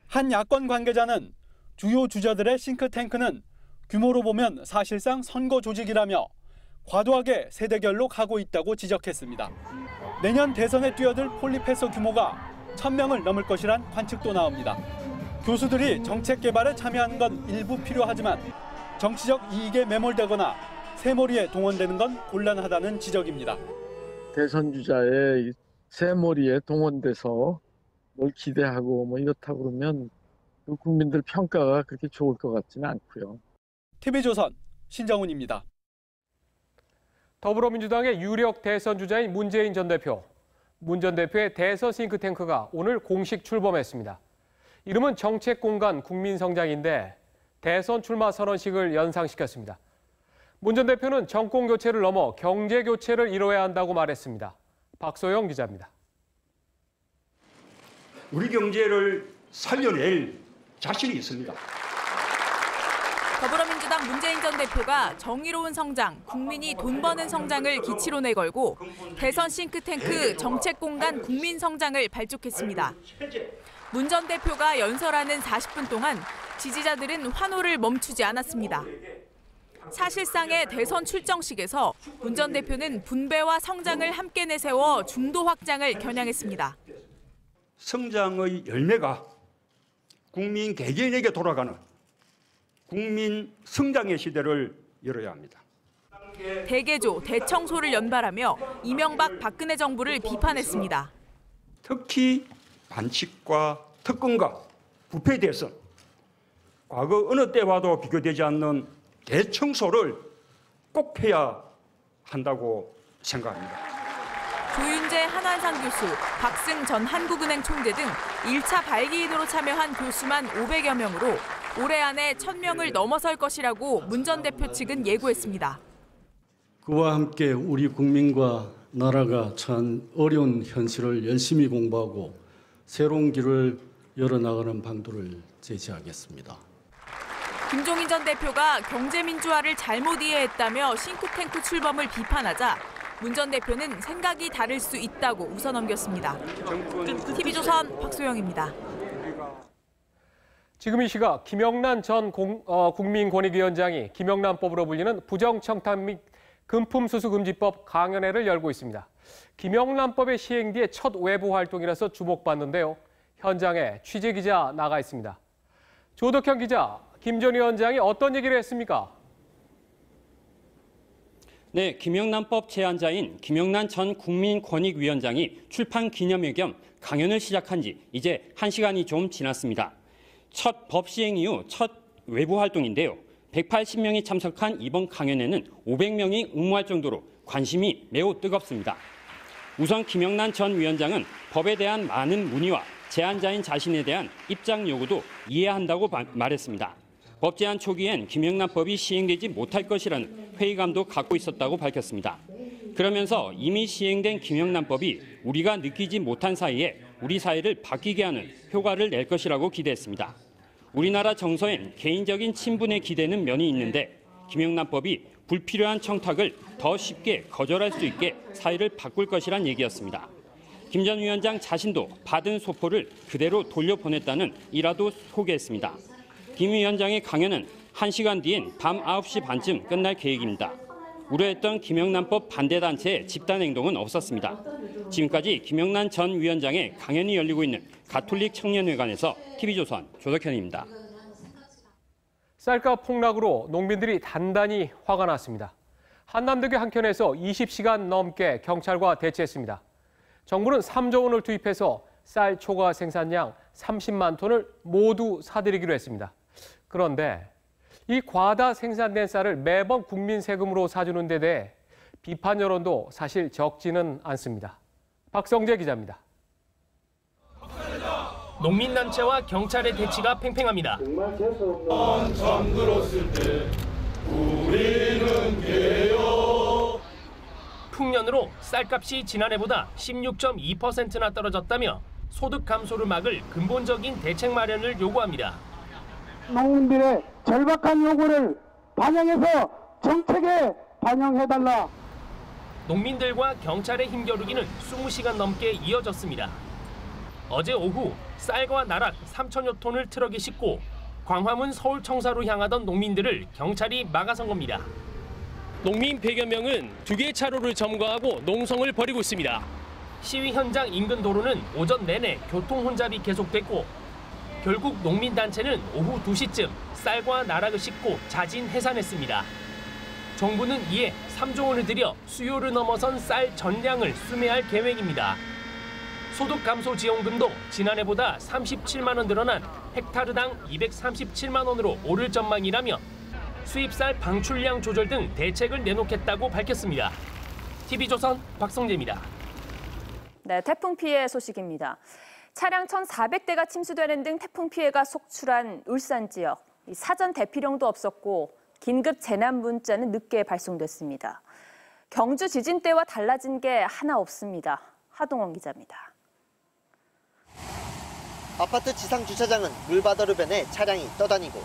한 야권 관계자는 주요 주자들의 싱크탱크는 규모로 보면 사실상 선거 조직이라며 과도하게 세대결로 가고 있다고 지적했습니다. 내년 대선에 뛰어들 폴리페서 규모가 1000명을 넘을 것이란 관측도 나옵니다. 교수들이 정책 개발에 참여하는 건 일부 필요하지만 정치적 이익에 매몰되거나 새몰이에 동원되는 건 곤란하다는 지적입니다. 대선 주자의 새몰이에 동원돼서 뭘 기대하고 뭐 이렇다고 그러면 그 국민들 평가가 그렇게 좋을 것 같지는 않고요. TV조선 신정훈입니다. 더불어민주당의 유력 대선 주자인 문재인 전 대표. 문 전 대표의 대선 싱크탱크가 오늘 공식 출범했습니다. 이름은 정책공간 국민성장인데 대선 출마 선언식을 연상시켰습니다. 문 전 대표는 정권 교체를 넘어 경제 교체를 이뤄야 한다고 말했습니다. 박소영 기자입니다. 우리 경제를 살려낼 자신이 있습니다. 더불어민주당 문재인 전 대표가 정의로운 성장, 국민이 돈 버는 성장을 기치로 내걸고 대선 싱크탱크 정책공간 국민성장을 발족했습니다. 문 전 대표가 연설하는 40분 동안 지지자들은 환호를 멈추지 않았습니다. 사실상의 대선 출정식에서 문 전 대표는 분배와 성장을 함께 내세워 중도 확장을 겨냥했습니다. 성장의 열매가 국민 개개인에게 돌아가는 국민 성장의 시대를 열어야 합니다. 대개조, 대청소를 연발하며 이명박, 박근혜 정부를 비판했습니다. 특히 반칙과 특권과 부패에 대해서 과거 어느 때와도 비교되지 않는 대청소를 꼭 해야 한다고 생각합니다. 조윤재 한환상 교수, 박승 전 한국은행 총재 등 1차 발기인으로 참여한 교수만 500여 명으로 올해 안에 1000명을 넘어설 것이라고 문 전 대표 측은 예고했습니다. 그와 함께 우리 국민과 나라가 처한 어려운 현실을 열심히 공부하고 새로운 길을 열어나가는 방도를 제시하겠습니다. 김종인 전 대표가 경제민주화를 잘못 이해했다며 싱크탱크 출범을 비판하자 문 전 대표는 생각이 다를 수 있다고 웃어넘겼습니다. TV조선 박소영입니다. 지금 이 시각 김영란 전 국민권익위원장이 김영란법으로 불리는 부정청탁 및 금품수수금지법 강연회를 열고 있습니다. 김영란법의 시행 뒤에 첫 외부 활동이라서 주목받는데요. 현장에 취재기자 나가 있습니다. 조덕현 기자, 김 전 위원장이 어떤 얘기를 했습니까? 네, 김영란법 제안자인 김영란 전 국민권익위원장이 출판 기념회 겸 강연을 시작한 지 이제 1시간이 좀 지났습니다. 첫 법 시행 이후 첫 외부 활동인데요. 180명이 참석한 이번 강연에는 500명이 응모할 정도로 관심이 매우 뜨겁습니다. 우선 김영란 전 위원장은 법에 대한 많은 문의와 제안자인 자신에 대한 입장 요구도 이해한다고 말했습니다. 법 제안 초기엔 김영란법이 시행되지 못할 것이라는 회의감도 갖고 있었다고 밝혔습니다. 그러면서 이미 시행된 김영란법이 우리가 느끼지 못한 사이에 우리 사회를 바뀌게 하는 효과를 낼 것이라고 기대했습니다. 우리나라 정서엔 개인적인 친분에 기대는 면이 있는데 김영란법이 불필요한 청탁을 더 쉽게 거절할 수 있게 사회를 바꿀 것이란 얘기였습니다. 김 전 위원장 자신도 받은 소포를 그대로 돌려보냈다는 일화도 소개했습니다. 김 위원장의 강연은 1시간 뒤인 밤 9시 반쯤 끝날 계획입니다. 우려했던 김영란법 반대단체의 집단행동은 없었습니다. 지금까지 김영란 전 위원장의 강연이 열리고 있는 가톨릭 청년회관에서 TV조선 조덕현입니다. 쌀값 폭락으로 농민들이 단단히 화가 났습니다. 한남대교 한켠에서 20시간 넘게 경찰과 대치했습니다. 정부는 3조 원을 투입해서 쌀 초과 생산량 30만 톤을 모두 사들이기로 했습니다. 그런데 이 과다 생산된 쌀을 매번 국민 세금으로 사주는 데 대해 비판 여론도 사실 적지는 않습니다. 박성재 기자입니다. 농민단체와 경찰의 대치가 팽팽합니다. 처음 들었을 때 우리는 개요. 풍년으로 쌀값이 지난해보다 16.2%나 떨어졌다며 소득 감소를 막을 근본적인 대책 마련을 요구합니다. 농민들의 절박한 요구를 반영해서 정책에 반영해달라. 농민들과 경찰의 힘겨루기는 20시간 넘게 이어졌습니다. 어제 오후 쌀과 나락 3천여 톤을 트럭에 싣고 광화문 서울청사로 향하던 농민들을 경찰이 막아선 겁니다. 농민 100여 명은 2개의 차로를 점거하고 농성을 벌이고 있습니다. 시위 현장 인근 도로는 오전 내내 교통 혼잡이 계속됐고 결국 농민단체는 오후 2시쯤 쌀과 나락을 싣고 자진 해산했습니다. 정부는 이에 3조 원을 들여 수요를 넘어선 쌀 전량을 수매할 계획입니다. 소득 감소 지원금도 지난해보다 37만 원 늘어난 헥타르당 237만 원으로 오를 전망이라며 수입쌀 방출량 조절 등 대책을 내놓겠다고 밝혔습니다. TV조선 박성재입니다. 네, 태풍 피해 소식입니다. 차량 1,400대가 침수되는 등 태풍 피해가 속출한 울산 지역. 사전 대피령도 없었고 긴급 재난 문자는 늦게 발송됐습니다. 경주 지진 때와 달라진 게 하나 없습니다. 하동원 기자입니다. 아파트 지상 주차장은 물바다로 변해 차량이 떠다니고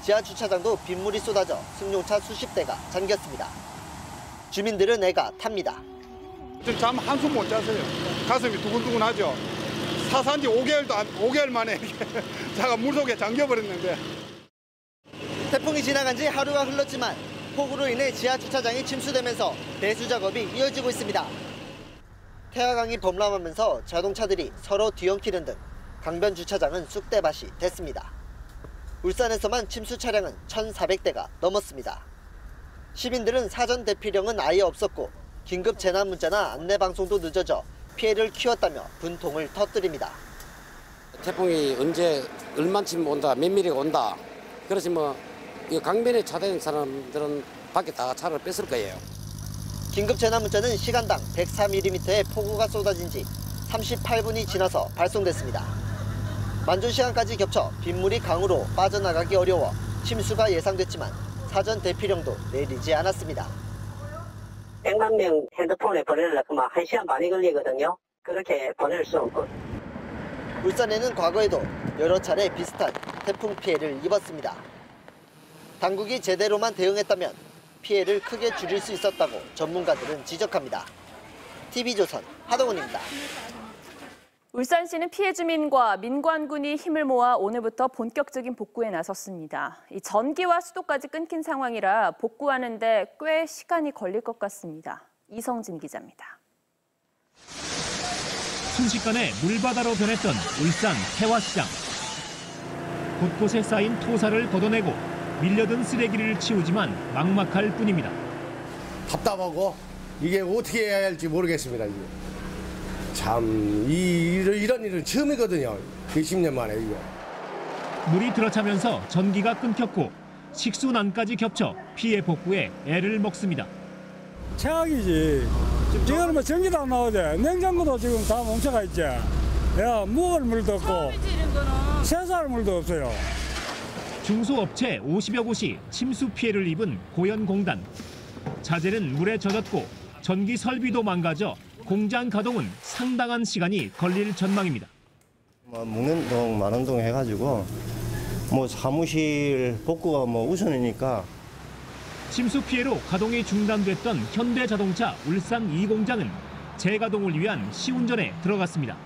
지하 주차장도 빗물이 쏟아져 승용차 수십 대가 잠겼습니다. 주민들은 애가 탑니다. 잠 한숨 못 자세요. 가슴이 두근두근하죠. 사산 지 5개월 만에 차가 물속에 잠겨버렸는데. 태풍이 지나간 지 하루가 흘렀지만 폭우로 인해 지하 주차장이 침수되면서 배수 작업이 이어지고 있습니다. 태화강이 범람하면서 자동차들이 서로 뒤엉키는 등 강변 주차장은 쑥대밭이 됐습니다. 울산에서만 침수 차량은 1,400대가 넘었습니다. 시민들은 사전 대피령은 아예 없었고 긴급 재난 문자나 안내 방송도 늦어져 피해를 키웠다며 분통을 터뜨립니다. 태풍이 언제 얼마쯤 온다, 몇 미리가 온다. 그래서 이 강변에 차대는 사람들은 밖에 다 차를 뺐을 거예요. 긴급 재난 문자는 시간당 104mm의 폭우가 쏟아진 지 38분이 지나서 발송됐습니다. 만조 시간까지 겹쳐 빗물이 강으로 빠져나가기 어려워 침수가 예상됐지만 사전 대피령도 내리지 않았습니다. 100만 명 핸드폰에 보내려고 1시간 반이 걸리거든요. 그렇게 보낼 수 없고. 울산에는 과거에도 여러 차례 비슷한 태풍 피해를 입었습니다. 당국이 제대로만 대응했다면 피해를 크게 줄일 수 있었다고 전문가들은 지적합니다. TV조선 하동훈입니다. 울산시는 피해 주민과 민관군이 힘을 모아 오늘부터 본격적인 복구에 나섰습니다. 이 전기와 수도까지 끊긴 상황이라 복구하는 데 꽤 시간이 걸릴 것 같습니다. 이성진 기자입니다. 순식간에 물바다로 변했던 울산 태화시장. 곳곳에 쌓인 토사를 걷어내고 밀려든 쓰레기를 치우지만 막막할 뿐입니다. 답답하고 이게 어떻게 해야 할지 모르겠습니다. 이게. 참 이런 일은 처음이거든요. 20년 만에 이거. 물이 들어차면서 전기가 끊겼고 식수난까지 겹쳐 피해 복구에 애를 먹습니다. 최악이지. 지금 뭐 전기도 안 나오대. 냉장고도 지금 다 멈춰가 있지. 야, 먹을 물도 없고 세수할 물도 없어요. 중소업체 50여 곳이 침수 피해를 입은 고연공단. 자재는 물에 젖었고 전기 설비도 망가져 공장 가동은 상당한 시간이 걸릴 전망입니다. 묵는 동, 마는 동 해가지고 사무실 복구가 우선이니까. 침수 피해로 가동이 중단됐던 현대자동차 울산 2공장은 재가동을 위한 시운전에 들어갔습니다.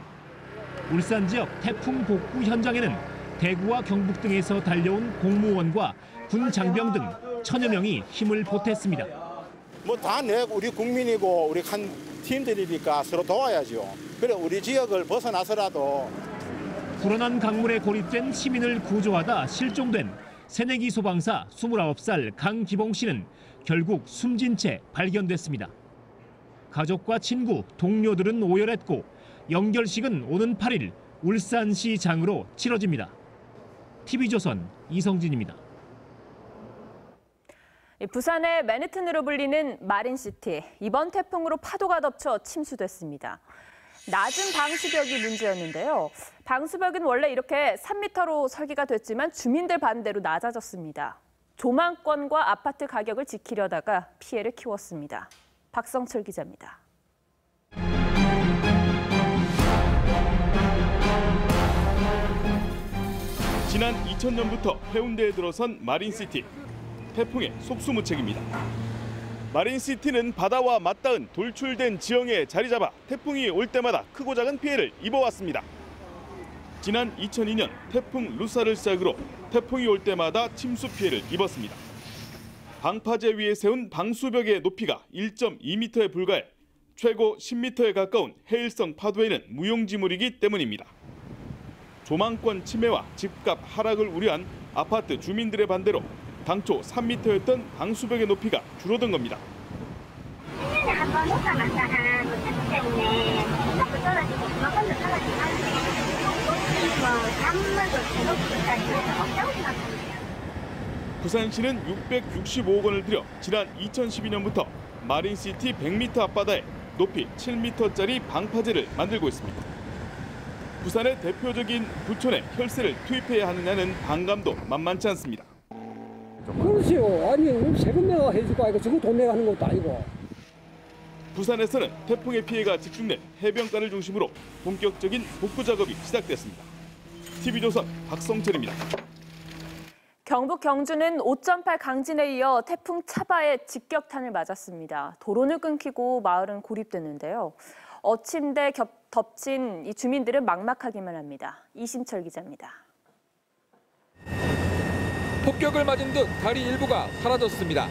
울산 지역 태풍 복구 현장에는 대구와 경북 등에서 달려온 공무원과 군 장병 등 1000여 명이 힘을 보탰습니다. 다 우리 국민이고 우리 한 팀들이니까 서로 도와야죠. 그래 우리 지역을 벗어나서라도. 불어난 강물에 고립된 시민을 구조하다 실종된 새내기 소방사 29살 강기봉 씨는 결국 숨진 채 발견됐습니다. 가족과 친구, 동료들은 오열했고 영결식은 오는 8일 울산시장으로 치러집니다. TV조선 이성진입니다. 부산의 맨해튼으로 불리는 마린시티. 이번 태풍으로 파도가 덮쳐 침수됐습니다. 낮은 방수벽이 문제였는데요. 방수벽은 원래 이렇게 3m로 설계가 됐지만 주민들 반대로 낮아졌습니다. 조망권과 아파트 가격을 지키려다가 피해를 키웠습니다. 박성철 기자입니다. 지난 2000년부터 해운대에 들어선 마린시티. 태풍의 속수무책입니다. 마린시티는 바다와 맞닿은 돌출된 지형에 자리 잡아 태풍이 올 때마다 크고 작은 피해를 입어왔습니다. 지난 2002년 태풍 루사를 시작으로 태풍이 올 때마다 침수 피해를 입었습니다. 방파제 위에 세운 방수벽의 높이가 1.2m에 불과해 최고 10m에 가까운 해일성 파도에는 무용지물이기 때문입니다. 조망권 침해와 집값 하락을 우려한 아파트 주민들의 반대로 당초 3m였던 방수벽의 높이가 줄어든 겁니다. 1년에 한 번 녹화 났다가 태풍 때문에 집값도 떨어지고 조망권도 떨어지고 단물도 제로까지 없다고 생각합니다. 부산시는 665억 원을 들여 지난 2012년부터 마린시티 100m 앞바다에 높이 7m짜리 방파제를 만들고 있습니다. 부산의 대표적인 부촌에 혈세를 투입해야 하느냐는 반감도 만만치 않습니다. 그렇지요. 아니 우리 세금 내가 해주고 아니고 저거 돈 내가 하는 것도 아니고. 부산에서는 태풍의 피해가 집중된 해변가를 중심으로 본격적인 복구 작업이 시작됐습니다. TV조선 박성철입니다. 경북 경주는 5.8 강진에 이어 태풍 차바의 직격탄을 맞았습니다. 도로는 끊기고 마을은 고립됐는데요. 어침대 덮친 이 주민들은 막막하기만 합니다. 이신철 기자입니다. 폭격을 맞은 듯 다리 일부가 사라졌습니다.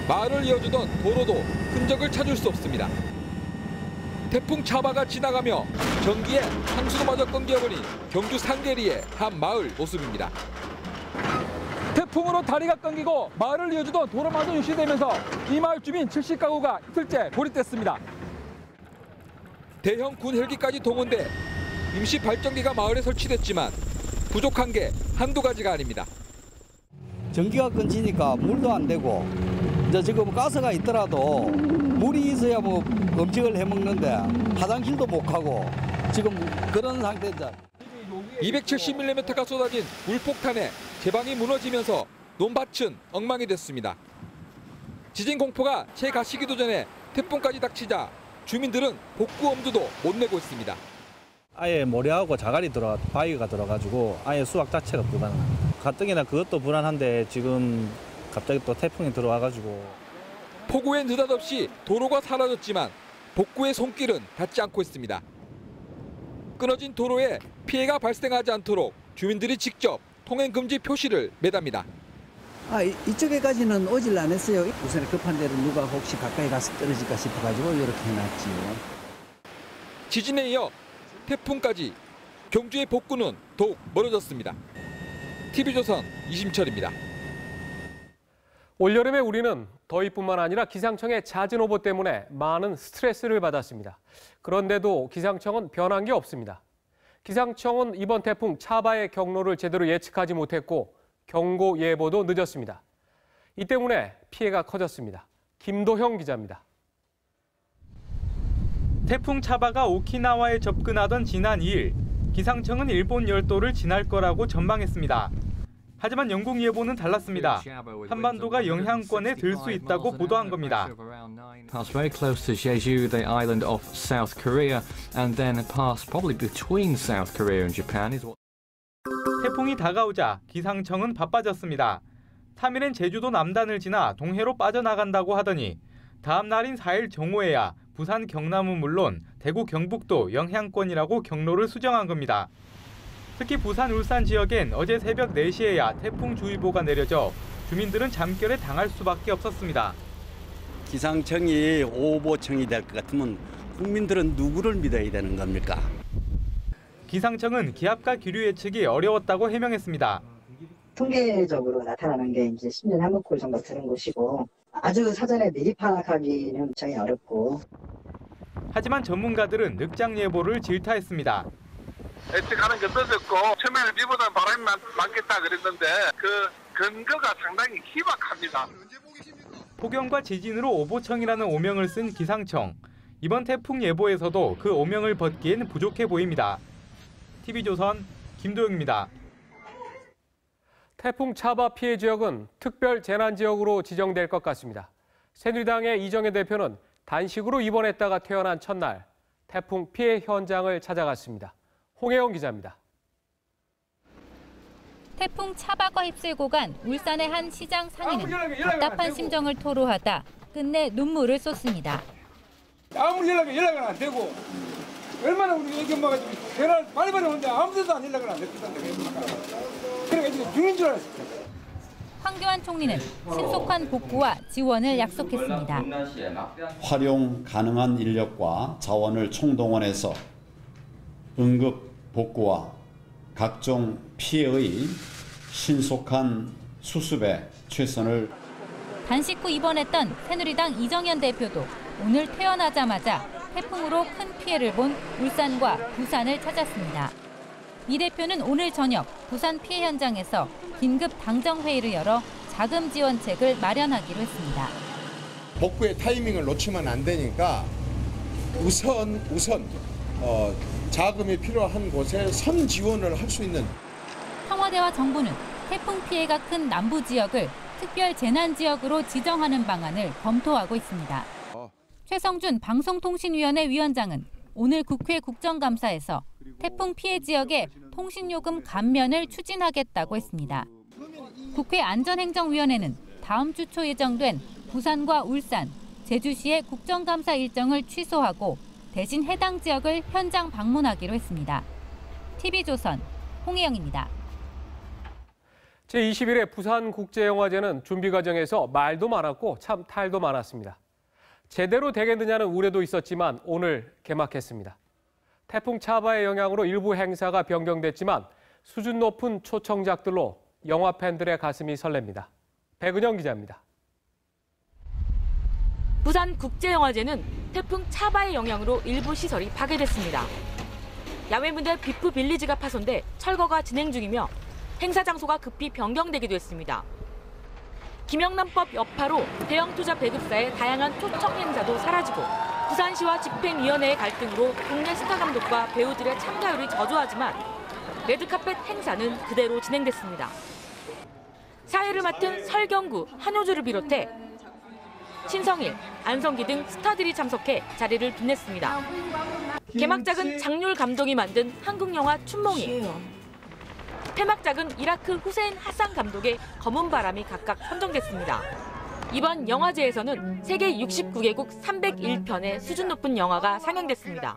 마을을 이어주던 도로도 흔적을 찾을 수 없습니다. 태풍 차바가 지나가며 전기에 상수도마저 끊겨버린 경주 상계리의 한 마을 모습입니다. 태풍으로 다리가 끊기고 마을을 이어주던 도로마저 유실되면서 이 마을 주민 70가구가 이틀째 고립됐습니다. 대형 군 헬기까지 동원돼 임시 발전기가 마을에 설치됐지만 부족한 게 한두 가지가 아닙니다. 전기가 끊기니까 물도 안 되고 이제 지금 가스가 있더라도 물이 있어야 뭐 음식을 해 먹는데 화장실도 못 가고 지금 그런 상태입니다. 270mm가 쏟아진 물폭탄에 제방이 무너지면서 논밭은 엉망이 됐습니다. 지진 공포가 채 가시기도 전에 태풍까지 닥치자 주민들은 복구 엄두도 못 내고 있습니다. 아예 모래하고 자갈이 바위가 들어가지고 아예 수확 자체가 불가능합니다. 가뜩이나 그것도 불안한데 지금 갑자기 또 태풍이 들어와가지고. 폭우엔 느닷없이 도로가 사라졌지만 복구의 손길은 닿지 않고 있습니다. 끊어진 도로에 피해가 발생하지 않도록 주민들이 직접 통행금지 표시를 매답니다. 이쪽에까지는 오질 않았어요. 우선에 급한 데로 누가 혹시 가까이 가서 떨어질까 싶어가지고 이렇게 해놨지요. 지진에 이어 태풍까지 경주의 복구는 더욱 멀어졌습니다. TV조선 이심철입니다. 올여름에 우리는 더위뿐만 아니라 기상청의 잦은 오보 때문에 많은 스트레스를 받았습니다. 그런데도 기상청은 변한 게 없습니다. 기상청은 이번 태풍 차바의 경로를 제대로 예측하지 못했고 경고 예보도 늦었습니다. 이 때문에 피해가 커졌습니다. 김도형 기자입니다. 태풍 차바가 오키나와에 접근하던 지난 2일, 기상청은 일본 열도를 지날 거라고 전망했습니다. 하지만 영국 예보는 달랐습니다. 한반도가 영향권에 들 수 있다고 보도한 겁니다. Pass very close to Jeju, the island of South Korea, and then pass probably between South Korea and Japan. 태풍이 다가오자 기상청은 바빠졌습니다. 3일엔 제주도 남단을 지나 동해로 빠져나간다고 하더니 다음 날인 4일 정오에야 부산 경남은 물론 대구 경북도 영향권이라고 경로를 수정한 겁니다. 특히 부산 울산 지역엔 어제 새벽 4시에야 태풍주의보가 내려져 주민들은 잠결에 당할 수밖에 없었습니다. 기상청이 오보청이 될 것 같으면 국민들은 누구를 믿어야 되는 겁니까? 기상청은 기압과 기류 예측이 어려웠다고 해명했습니다. 통계적으로 나타나는 게 이제 10년에 한 번꼴 정도 드는 곳이고 아주 사전에 미리 파악하기는 굉장히 어렵고. 하지만 전문가들은 늑장 예보를 질타했습니다. 예측하는 게 늦었고 처음에는 비보다는 바람이 많겠다 그랬는데 그 근거가 상당히 희박합니다. 폭염과 지진으로 오보청이라는 오명을 쓴 기상청. 이번 태풍 예보에서도 그 오명을 벗기엔 부족해 보입니다. TV조선 김도영입니다. 태풍 차바 피해 지역은 특별 재난 지역으로 지정될 것 같습니다. 새누리당의 이정현 대표는 단식으로 입원했다가 퇴원한 첫날 태풍 피해 현장을 찾아갔습니다. 홍혜영 기자입니다. 태풍 차바가 휩쓸고 간 울산의 한 시장 상인은 답답한 심정을 토로하다 끝내 눈물을 쏟습니다. 아무 연락은 안 되고 얼마나 우리 애기 엄마가 전화를 많이 받았는데 아무데도 안 연락을 안 했다는데 그러니까 지금 죽는 줄 알았어요. 황교안 총리는 신속한 복구와 지원을 약속했습니다. 활용 가능한 인력과 자원을 총동원해서 응급 복구와 각종 피해의 신속한 수습에 최선을. 단식 후 입원했던 새누리당 이정현 대표도 오늘 퇴원하자마자 태풍으로 큰 피해를 본 울산과 부산을 찾았습니다. 이 대표는 오늘 저녁 부산 피해 현장에서 긴급 당정회의를 열어 자금 지원책을 마련하기로 했습니다. 복구의 타이밍을 놓치면 안 되니까 우선 자금이 필요한 곳에 선 지원을 할 수 있는. 청와대와 정부는 태풍 피해가 큰 남부 지역을 특별 재난 지역으로 지정하는 방안을 검토하고 있습니다. 최성준 방송통신위원회 위원장은 오늘 국회 국정감사에서 태풍 피해 지역의 통신요금 감면을 추진하겠다고 했습니다. 국회 안전행정위원회는 다음 주 초 예정된 부산과 울산, 제주시의 국정감사 일정을 취소하고 대신 해당 지역을 현장 방문하기로 했습니다. TV조선 홍혜영입니다. 제21회 부산국제영화제는 준비 과정에서 말도 많았고 참 탈도 많았습니다. 제대로 되겠느냐는 우려도 있었지만 오늘 개막했습니다. 태풍 차바의 영향으로 일부 행사가 변경됐지만 수준 높은 초청작들로 영화 팬들의 가슴이 설렙니다. 백은영 기자입니다. 부산국제영화제는 태풍 차바의 영향으로 일부 시설이 파괴됐습니다. 야외 무대 비프 빌리지가 파손돼 철거가 진행 중이며 행사 장소가 급히 변경되기도 했습니다. 김영란법 여파로 대형 투자 배급사의 다양한 초청 행사도 사라지고 부산시와 집행위원회의 갈등으로 국내 스타 감독과 배우들의 참가율이 저조하지만 레드카펫 행사는 그대로 진행됐습니다. 사회를 맡은 설경구, 한효주를 비롯해 신성일, 안성기 등 스타들이 참석해 자리를 빛냈습니다. 개막작은 장률 감독이 만든 한국 영화 춘몽이, 폐막작은 이라크 후세인 하산 감독의 검은 바람이 각각 선정됐습니다. 이번 영화제에서는 세계 69개국 301편의 수준 높은 영화가 상영됐습니다.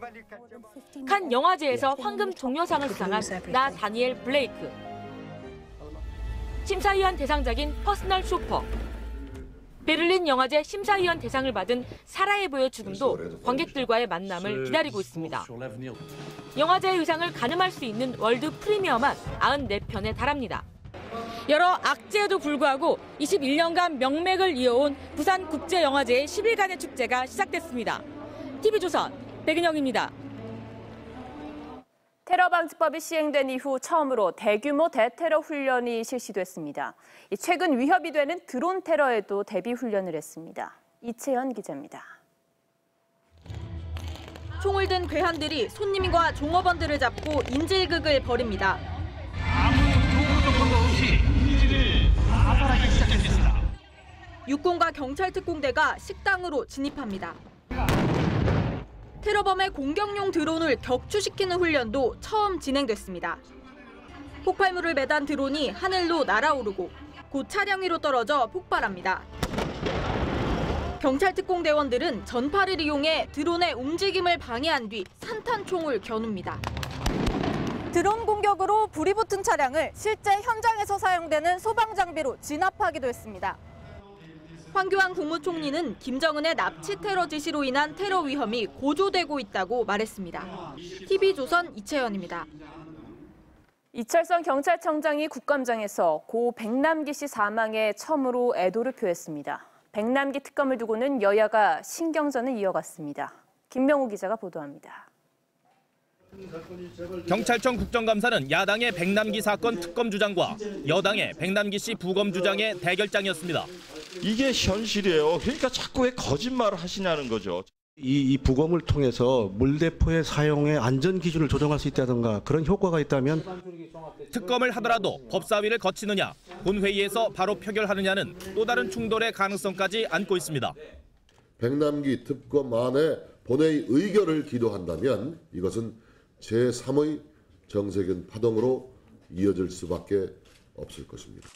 칸 영화제에서 황금 종려상을 수상한 나 다니엘 블레이크, 심사위원 대상작인 퍼스널 쇼퍼, 베를린 영화제 심사위원 대상을 받은 사라예보의 죽음도 관객들과의 만남을 기다리고 있습니다. 영화제의 의상을 가늠할 수 있는 월드 프리미어만 94편에 달합니다. 여러 악재에도 불구하고 21년간 명맥을 이어온 부산국제영화제의 10일간의 축제가 시작됐습니다. TV조선 백은영입니다. 테러방지법이 시행된 이후 처음으로 대규모 대테러 훈련이 실시됐습니다. 최근 위협이 되는 드론 테러에도 대비 훈련을 했습니다. 이채연 기자입니다. 총을 든 괴한들이 손님과 종업원들을 잡고 인질극을 벌입니다. 육군과 경찰 특공대가 식당으로 진입합니다. 테러범의 공격용 드론을 격추시키는 훈련도 처음 진행됐습니다. 폭발물을 매단 드론이 하늘로 날아오르고 곧 차량 위로 떨어져 폭발합니다. 경찰 특공대원들은 전파를 이용해 드론의 움직임을 방해한 뒤 산탄총을 겨눕니다. 드론 공격으로 불이 붙은 차량을 실제 현장에서 사용되는 소방장비로 진압하기도 했습니다. 황교안 국무총리는 김정은의 납치 테러 지시로 인한 테러 위험이 고조되고 있다고 말했습니다. TV조선 이채연입니다. 이철성 경찰청장이 국감장에서 고 백남기 씨 사망에 처음으로 애도를 표했습니다. 백남기 특검을 두고는 여야가 신경전을 이어갔습니다. 김명우 기자가 보도합니다. 경찰청 국정감사는 야당의 백남기 사건 특검 주장과 여당의 백남기 씨 부검 주장의 대결장이었습니다. 이게 현실이에요. 그러니까 자꾸 왜 거짓말을 하시냐는 거죠. 이 부검을 통해서 물대포의 사용의 안전 기준을 조정할 수 있다든가 그런 효과가 있다면 특검을 하더라도 법사위를 거치느냐 본회의에서 바로 표결하느냐는 또 다른 충돌의 가능성까지 안고 있습니다. 백남기 특검안에 본회의 의결을 기도한다면 이것은 제3의 정세균 파동으로 이어질 수밖에 없을 것입니다.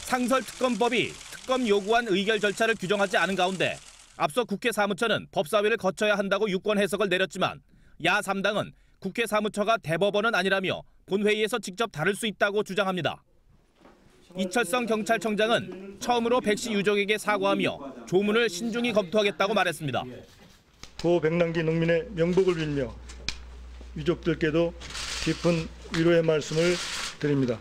상설특검법이 특검 요구한 의결 절차를 규정하지 않은 가운데 앞서 국회 사무처는 법사위를 거쳐야 한다고 유권 해석을 내렸지만 야3당은 국회 사무처가 대법원은 아니라며 본회의에서 직접 다룰 수 있다고 주장합니다. 이철성 경찰청장은 처음으로 백 씨 유족에게 사과하며 조문을 신중히 검토하겠다고 말했습니다. 고 백남기 농민의 명복을 빌며 유족들께도 깊은 위로의 말씀을 드립니다.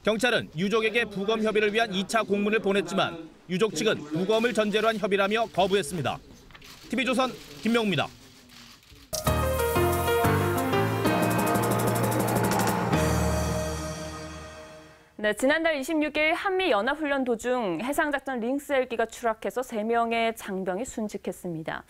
경찰은 유족에게 부검 협의를 위한 2차 공문을 보냈지만 유족 측은 부검을 전제로 한 협의라며 거부했습니다. TV조선 김명우입니다. 네, 지난달 26일 한미연합훈련 도중 해상작전 링스 헬기가 추락해서 3명의 장병이 순직했습니다.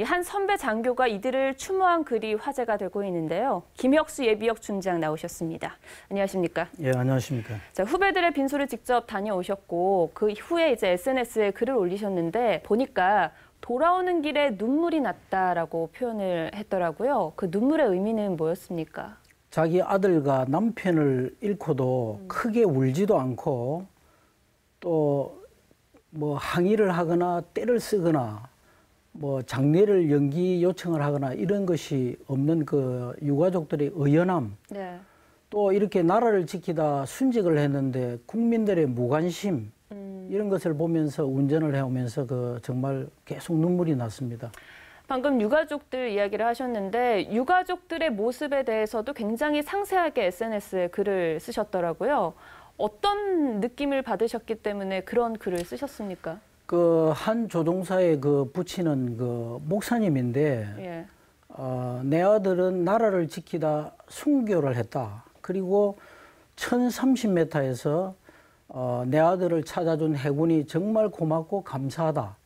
한 선배 장교가 이들을 추모한 글이 화제가 되고 있는데요. 김혁수 예비역 준장 나오셨습니다. 안녕하십니까? 예, 안녕하십니까? 자, 후배들의 빈소를 직접 다녀오셨고 그 후에 이제 SNS에 글을 올리셨는데 보니까 돌아오는 길에 눈물이 났다라고 표현을 했더라고요. 그 눈물의 의미는 뭐였습니까? 자기 아들과 남편을 잃고도 크게 울지도 않고 또 뭐 항의를 하거나 떼를 쓰거나 뭐 장례를 연기 요청을 하거나 이런 것이 없는 그 유가족들의 의연함, 네. 또 이렇게 나라를 지키다 순직을 했는데 국민들의 무관심 이런 것을 보면서 운전을 해오면서 그 정말 계속 눈물이 났습니다. 방금 유가족들 이야기를 하셨는데 유가족들의 모습에 대해서도 굉장히 상세하게 SNS에 글을 쓰셨더라고요. 어떤 느낌을 받으셨기 때문에 그런 글을 쓰셨습니까? 그 한 조종사의 그 부친은 그 목사님인데 예. 내 아들은 나라를 지키다 순교를 했다. 그리고 1030m에서 내 아들을 찾아준 해군이 정말 고맙고 감사하다.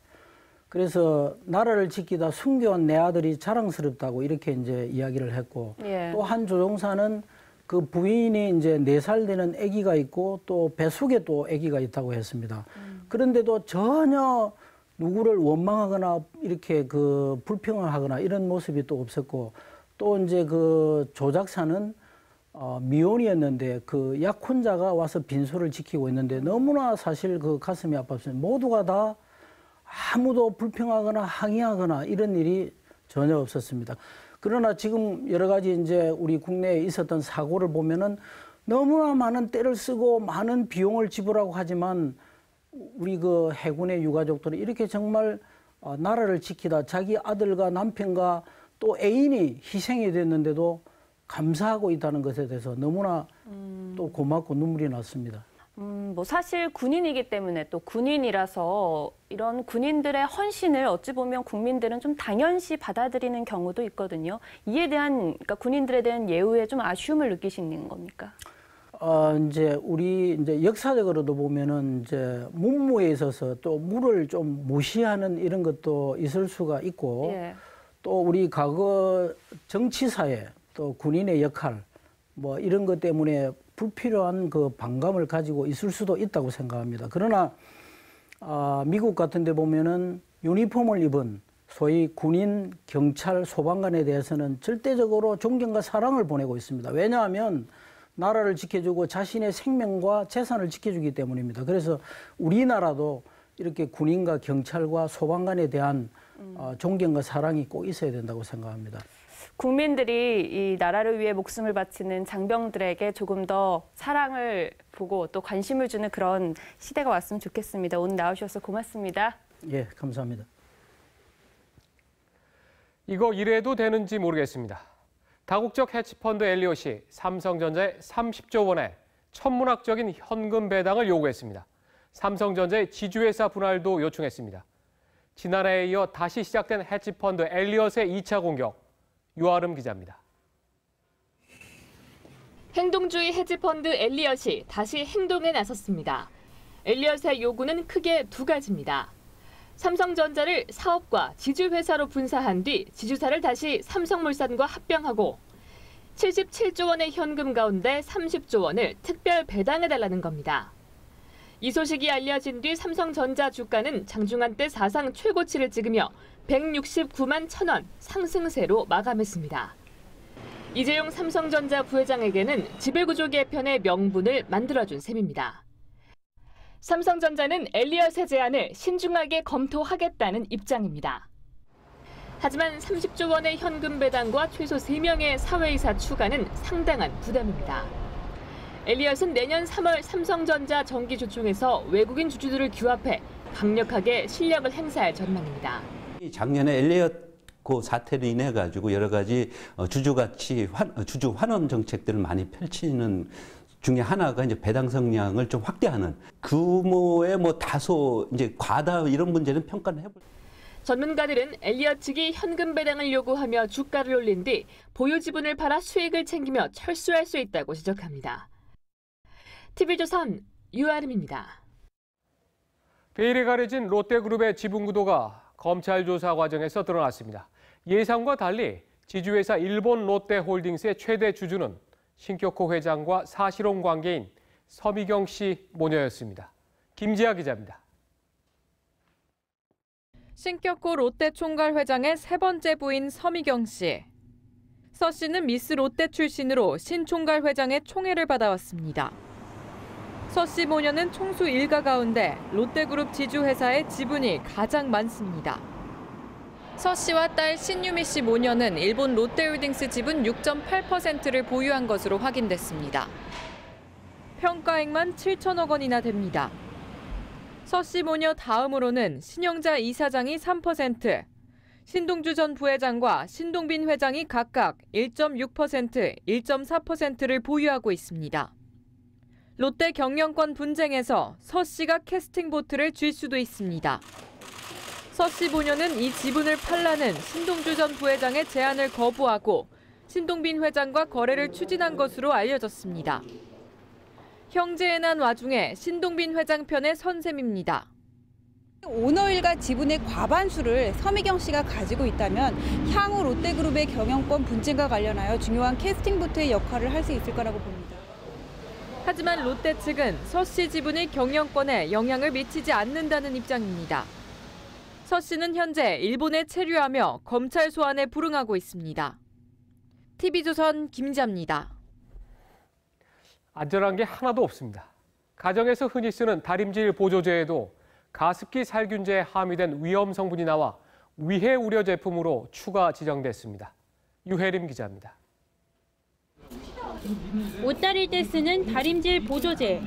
그래서 나라를 지키다 숨겨온 내 아들이 자랑스럽다고 이렇게 이제 이야기를 했고 예. 또 한 조종사는 그 부인이 이제 4살 되는 아기가 있고 또 뱃속에 또 아기가 있다고 했습니다. 그런데도 전혀 누구를 원망하거나 이렇게 그 불평을 하거나 이런 모습이 또 없었고 또 이제 그 조작사는 미혼이었는데 그 약혼자가 와서 빈소를 지키고 있는데 너무나 사실 그 가슴이 아팠습니다. 모두가 다 아무도 불평하거나 항의하거나 이런 일이 전혀 없었습니다. 그러나 지금 여러 가지 이제 우리 국내에 있었던 사고를 보면은 너무나 많은 때를 쓰고 많은 비용을 지불하고 하지만 우리 그 해군의 유가족들은 이렇게 정말 나라를 지키다 자기 아들과 남편과 또 애인이 희생이 됐는데도 감사하고 있다는 것에 대해서 너무나 또 고맙고 눈물이 났습니다. 뭐 사실 군인이기 때문에 또 군인이라서 이런 군인들의 헌신을 어찌 보면 국민들은 좀 당연시 받아들이는 경우도 있거든요. 이에 대한 그러니까 군인들에 대한 예우에 좀 아쉬움을 느끼시는 겁니까? 이제 우리 이제 역사적으로도 보면은 이제 문무에 있어서 또 무를 좀 무시하는 이런 것도 있을 수가 있고 예. 또 우리 과거 정치사에 또 군인의 역할 뭐 이런 것 때문에 불필요한 그 반감을 가지고 있을 수도 있다고 생각합니다. 그러나 미국 같은 데 보면은 유니폼을 입은 소위 군인, 경찰, 소방관에 대해서는 절대적으로 존경과 사랑을 보내고 있습니다. 왜냐하면 나라를 지켜주고 자신의 생명과 재산을 지켜주기 때문입니다. 그래서 우리나라도 이렇게 군인과 경찰과 소방관에 대한 존경과 사랑이 꼭 있어야 된다고 생각합니다. 국민들이 이 나라를 위해 목숨을 바치는 장병들에게 조금 더 사랑을 보고 또 관심을 주는 그런 시대가 왔으면 좋겠습니다. 오늘 나오셔서 고맙습니다. 예, 감사합니다. 이거 이래도 되는지 모르겠습니다. 다국적 해치펀드 엘리엇이 삼성전자에 30조 원의 천문학적인 현금 배당을 요구했습니다. 삼성전자의 지주회사 분할도 요청했습니다. 지난해에 이어 다시 시작된 해치펀드 엘리엇의 2차 공격. 유아름 기자입니다. 행동주의 헤지펀드 엘리엇이 다시 행동에 나섰습니다. 엘리엇의 요구는 크게 두 가지입니다. 삼성전자를 사업과 지주회사로 분사한 뒤 지주사를 다시 삼성물산과 합병하고 77조 원의 현금 가운데 30조 원을 특별 배당해달라는 겁니다. 이 소식이 알려진 뒤 삼성전자 주가는 장중한 때 사상 최고치를 찍으며 169만 1,000원 상승세로 마감했습니다. 이재용 삼성전자 부회장에게는 지배구조 개편의 명분을 만들어준 셈입니다. 삼성전자는 엘리엇의 제안을 신중하게 검토하겠다는 입장입니다. 하지만 30조 원의 현금 배당과 최소 3명의 사회이사 추가는 상당한 부담입니다. 엘리엇은 내년 3월 삼성전자 정기주총에서 외국인 주주들을 규합해 강력하게 실력을 행사할 전망입니다. 작년에 엘리엇 그 사태로 인해 가지고 여러 가지 주주 환원 정책들을 많이 펼치는 중에 하나가 이제 배당 성량을 좀 확대하는 규모의 뭐 다소 이제 과다 이런 문제는 평가를 해볼. 전문가들은 엘리엇 측이 현금 배당을 요구하며 주가를 올린 뒤 보유 지분을 팔아 수익을 챙기며 철수할 수 있다고 지적합니다. TV조선 유아름입니다. 베일에 가려진 롯데그룹의 지분 구도가 검찰 조사 과정에서 드러났습니다. 예상과 달리 지주회사 일본 롯데홀딩스의 최대 주주는 신격호 회장과 사실혼 관계인 서미경 씨 모녀였습니다. 김지아 기자입니다. 신격호 롯데 총괄 회장의 세 번째 부인 서미경 씨. 서 씨는 미스 롯데 출신으로 신 총괄 회장의 총애를 받아왔습니다. 서 씨 모녀는 총수 일가 가운데 롯데그룹 지주회사의 지분이 가장 많습니다. 서 씨와 딸 신유미 씨 모녀는 일본 롯데홀딩스 지분 6.8%를 보유한 것으로 확인됐습니다. 평가액만 7천억 원이나 됩니다. 서 씨 모녀 다음으로는 신영자 이사장이 3%, 신동주 전 부회장과 신동빈 회장이 각각 1.6%, 1.4%를 보유하고 있습니다. 롯데 경영권 분쟁에서 서 씨가 캐스팅 보트를 쥘 수도 있습니다. 서 씨 모녀는 이 지분을 팔라는 신동주 전 부회장의 제안을 거부하고 신동빈 회장과 거래를 추진한 것으로 알려졌습니다. 형제의 난 와중에 신동빈 회장 편의 선셈입니다. 오너일가 지분의 과반수를 서미경 씨가 가지고 있다면 향후 롯데그룹의 경영권 분쟁과 관련하여 중요한 캐스팅부터의 역할을 할 수 있을 거라고 봅니다. 하지만 롯데 측은 서 씨 지분이 경영권에 영향을 미치지 않는다는 입장입니다. 서 씨는 현재 일본에 체류하며 검찰 소환에 불응하고 있습니다. TV조선 김지아입니다. 안전한 게 하나도 없습니다. 가정에서 흔히 쓰는 다림질 보조제에도 가습기 살균제에 함유된 위험 성분이 나와 위해 우려 제품으로 추가 지정됐습니다. 유혜림 기자입니다. 옷 다릴 때 쓰는 다림질 보조제.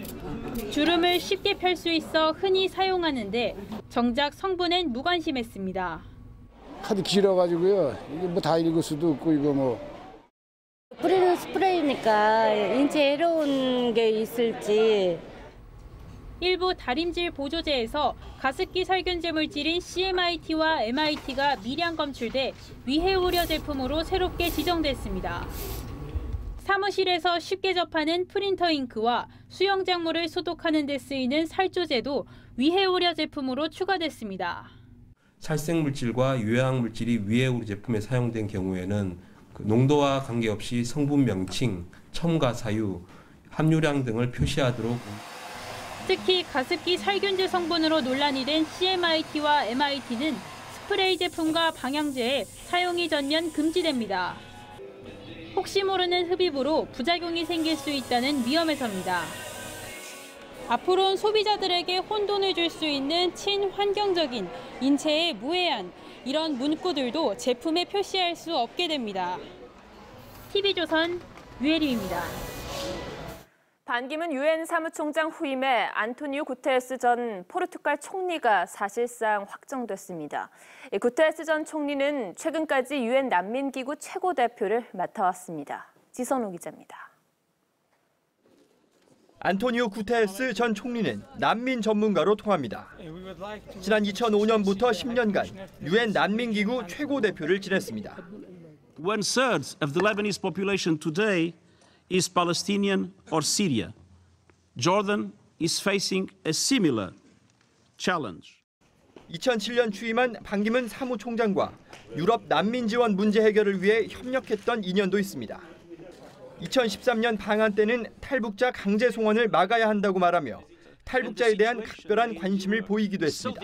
주름을 쉽게 펼 수 있어 흔히 사용하는데 정작 성분엔 무관심했습니다. 하도 길어가지고요. 이게 뭐 다 읽을 수도 없고 이거 뭐. 뿌리는 스프레이니까 인체에 해로운 게 있을지. 일부 다림질 보조제에서 가습기 살균제 물질인 CMIT와 MIT가 미량 검출돼 위해 우려 제품으로 새롭게 지정됐습니다. 사무실에서 쉽게 접하는 프린터 잉크와 수영장물을 소독하는 데 쓰이는 살조제도 위해 우려 제품으로 추가됐습니다. 살생물질과 유해화학물질이 위해 우려 제품에 사용된 경우에는 농도와 관계없이 성분 명칭, 첨가 사유, 함유량 등을 표시하도록. 특히 가습기 살균제 성분으로 논란이 된 CMIT와 MIT는 스프레이 제품과 방향제에 사용이 전면 금지됩니다. 혹시 모르는 흡입으로 부작용이 생길 수 있다는 위험에서입니다. 앞으로는 소비자들에게 혼돈을 줄 수 있는 친환경적인 인체에 무해한 이런 문구들도 제품에 표시할 수 없게 됩니다. TV조선 유혜림입니다. 반기문 유엔 사무총장 후임에 안토니오 구테레스 전 포르투갈 총리가 사실상 확정됐습니다. 구테레스 전 총리는 최근까지 유엔 난민기구 최고 대표를 맡아왔습니다. 지선우 기자입니다. 안토니오 구테레스 전 총리는 난민 전문가로 통합니다. 지난 2005년부터 10년간 유엔 난민기구 최고 대표를 지냈습니다. 1/3 of the Lebanese population today is Palestinian or Syria. Jordan is facing a similar challenge. 2007년 취임한 반기문 사무총장과 유럽 난민 지원 문제 해결을 위해 협력했던 인연도 있습니다. 2013년 방한 때는 탈북자 강제 송환을 막아야 한다고 말하며 탈북자에 대한 각별한 관심을 보이기도 했습니다.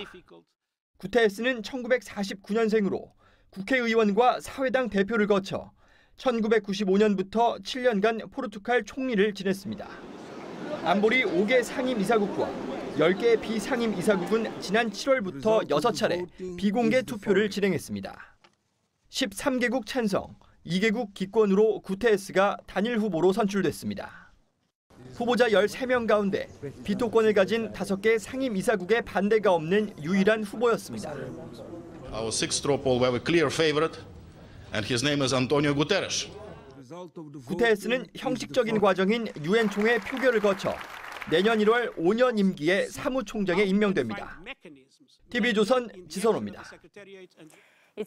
구테레스는 1949년생으로 국회의원과 사회당 대표를 거쳐 1995년부터 7년간 포르투갈 총리를 지냈습니다. 안보리 5개 상임 이사국과 10개 비상임 이사국은 지난 7월부터 6차례 비공개 투표를 진행했습니다. 13개국 찬성, 2개국 기권으로 구테레스가 단일 후보로 선출됐습니다. 후보자 13명 가운데 비토권을 가진 5개 상임 이사국의 반대가 없는 유일한 후보였습니다. Our sixth straw poll we have a clear favorite, and his name is Antonio Guterres. 구테레스는 형식적인 과정인 유엔 총회 표결을 거쳐 내년 1월 5년 임기에 사무총장에 임명됩니다. TV조선 지선호입니다.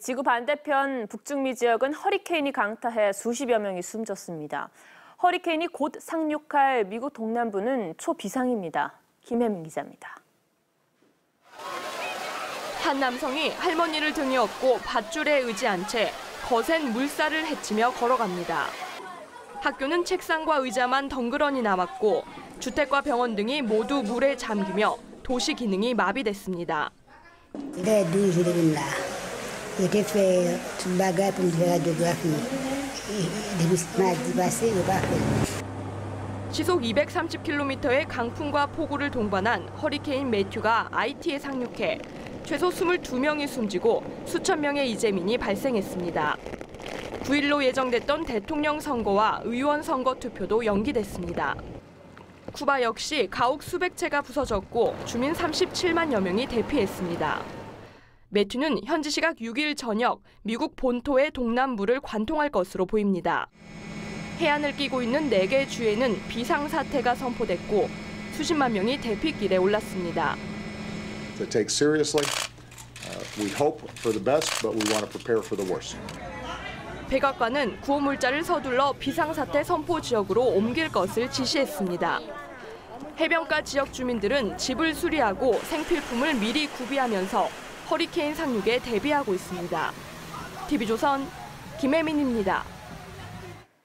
지구 반대편 북중미 지역은 허리케인이 강타해 수십여 명이 숨졌습니다. 허리케인이 곧 상륙할 미국 동남부는 초비상입니다. 김혜민 기자입니다. 한 남성이 할머니를 등에 업고 밧줄에 의지한 채 거센 물살을 헤치며 걸어갑니다. 학교는 책상과 의자만 덩그러니 남았고 주택과 병원 등이 모두 물에 잠기며 도시 기능이 마비됐습니다. 시속 230km의 강풍과 폭우를 동반한 허리케인 매튜가 아이티에 상륙해 최소 22명이 숨지고 수천 명의 이재민이 발생했습니다. 9일로 예정됐던 대통령 선거와 의원 선거 투표도 연기됐습니다. 쿠바 역시 가옥 수백 채가 부서졌고 주민 37만여 명이 대피했습니다. 매튜는 현지 시각 6일 저녁 미국 본토의 동남부를 관통할 것으로 보입니다. 해안을 끼고 있는 4개 주에는 비상사태가 선포됐고 수십만 명이 대피길에 올랐습니다. To take seriously, we hope for the best, but we want to prepare for the worst. 백악관은 구호물자를 서둘러 비상사태 선포 지역으로 옮길 것을 지시했습니다. 해변가 지역 주민들은 집을 수리하고 생필품을 미리 구비하면서 허리케인 상륙에 대비하고 있습니다. TV조선 김혜민입니다.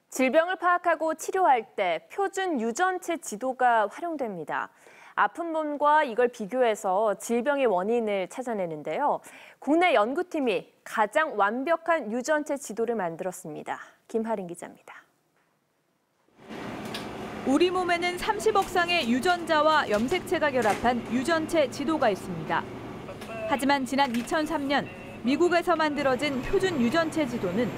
질병을 파악하고 치료할 때 표준 유전체 지도가 활용됩니다. 아픈 몸과 이걸 비교해서 질병의 원인을 찾아내는데요. 국내 연구팀이 가장 완벽한 유전체 지도를 만들었습니다. 김하린 기자입니다. 우리 몸에는 30억 쌍의 유전자와 염색체가 결합한 유전체 지도가 있습니다. 하지만 지난 2003년 미국에서 만들어진 표준 유전체 지도는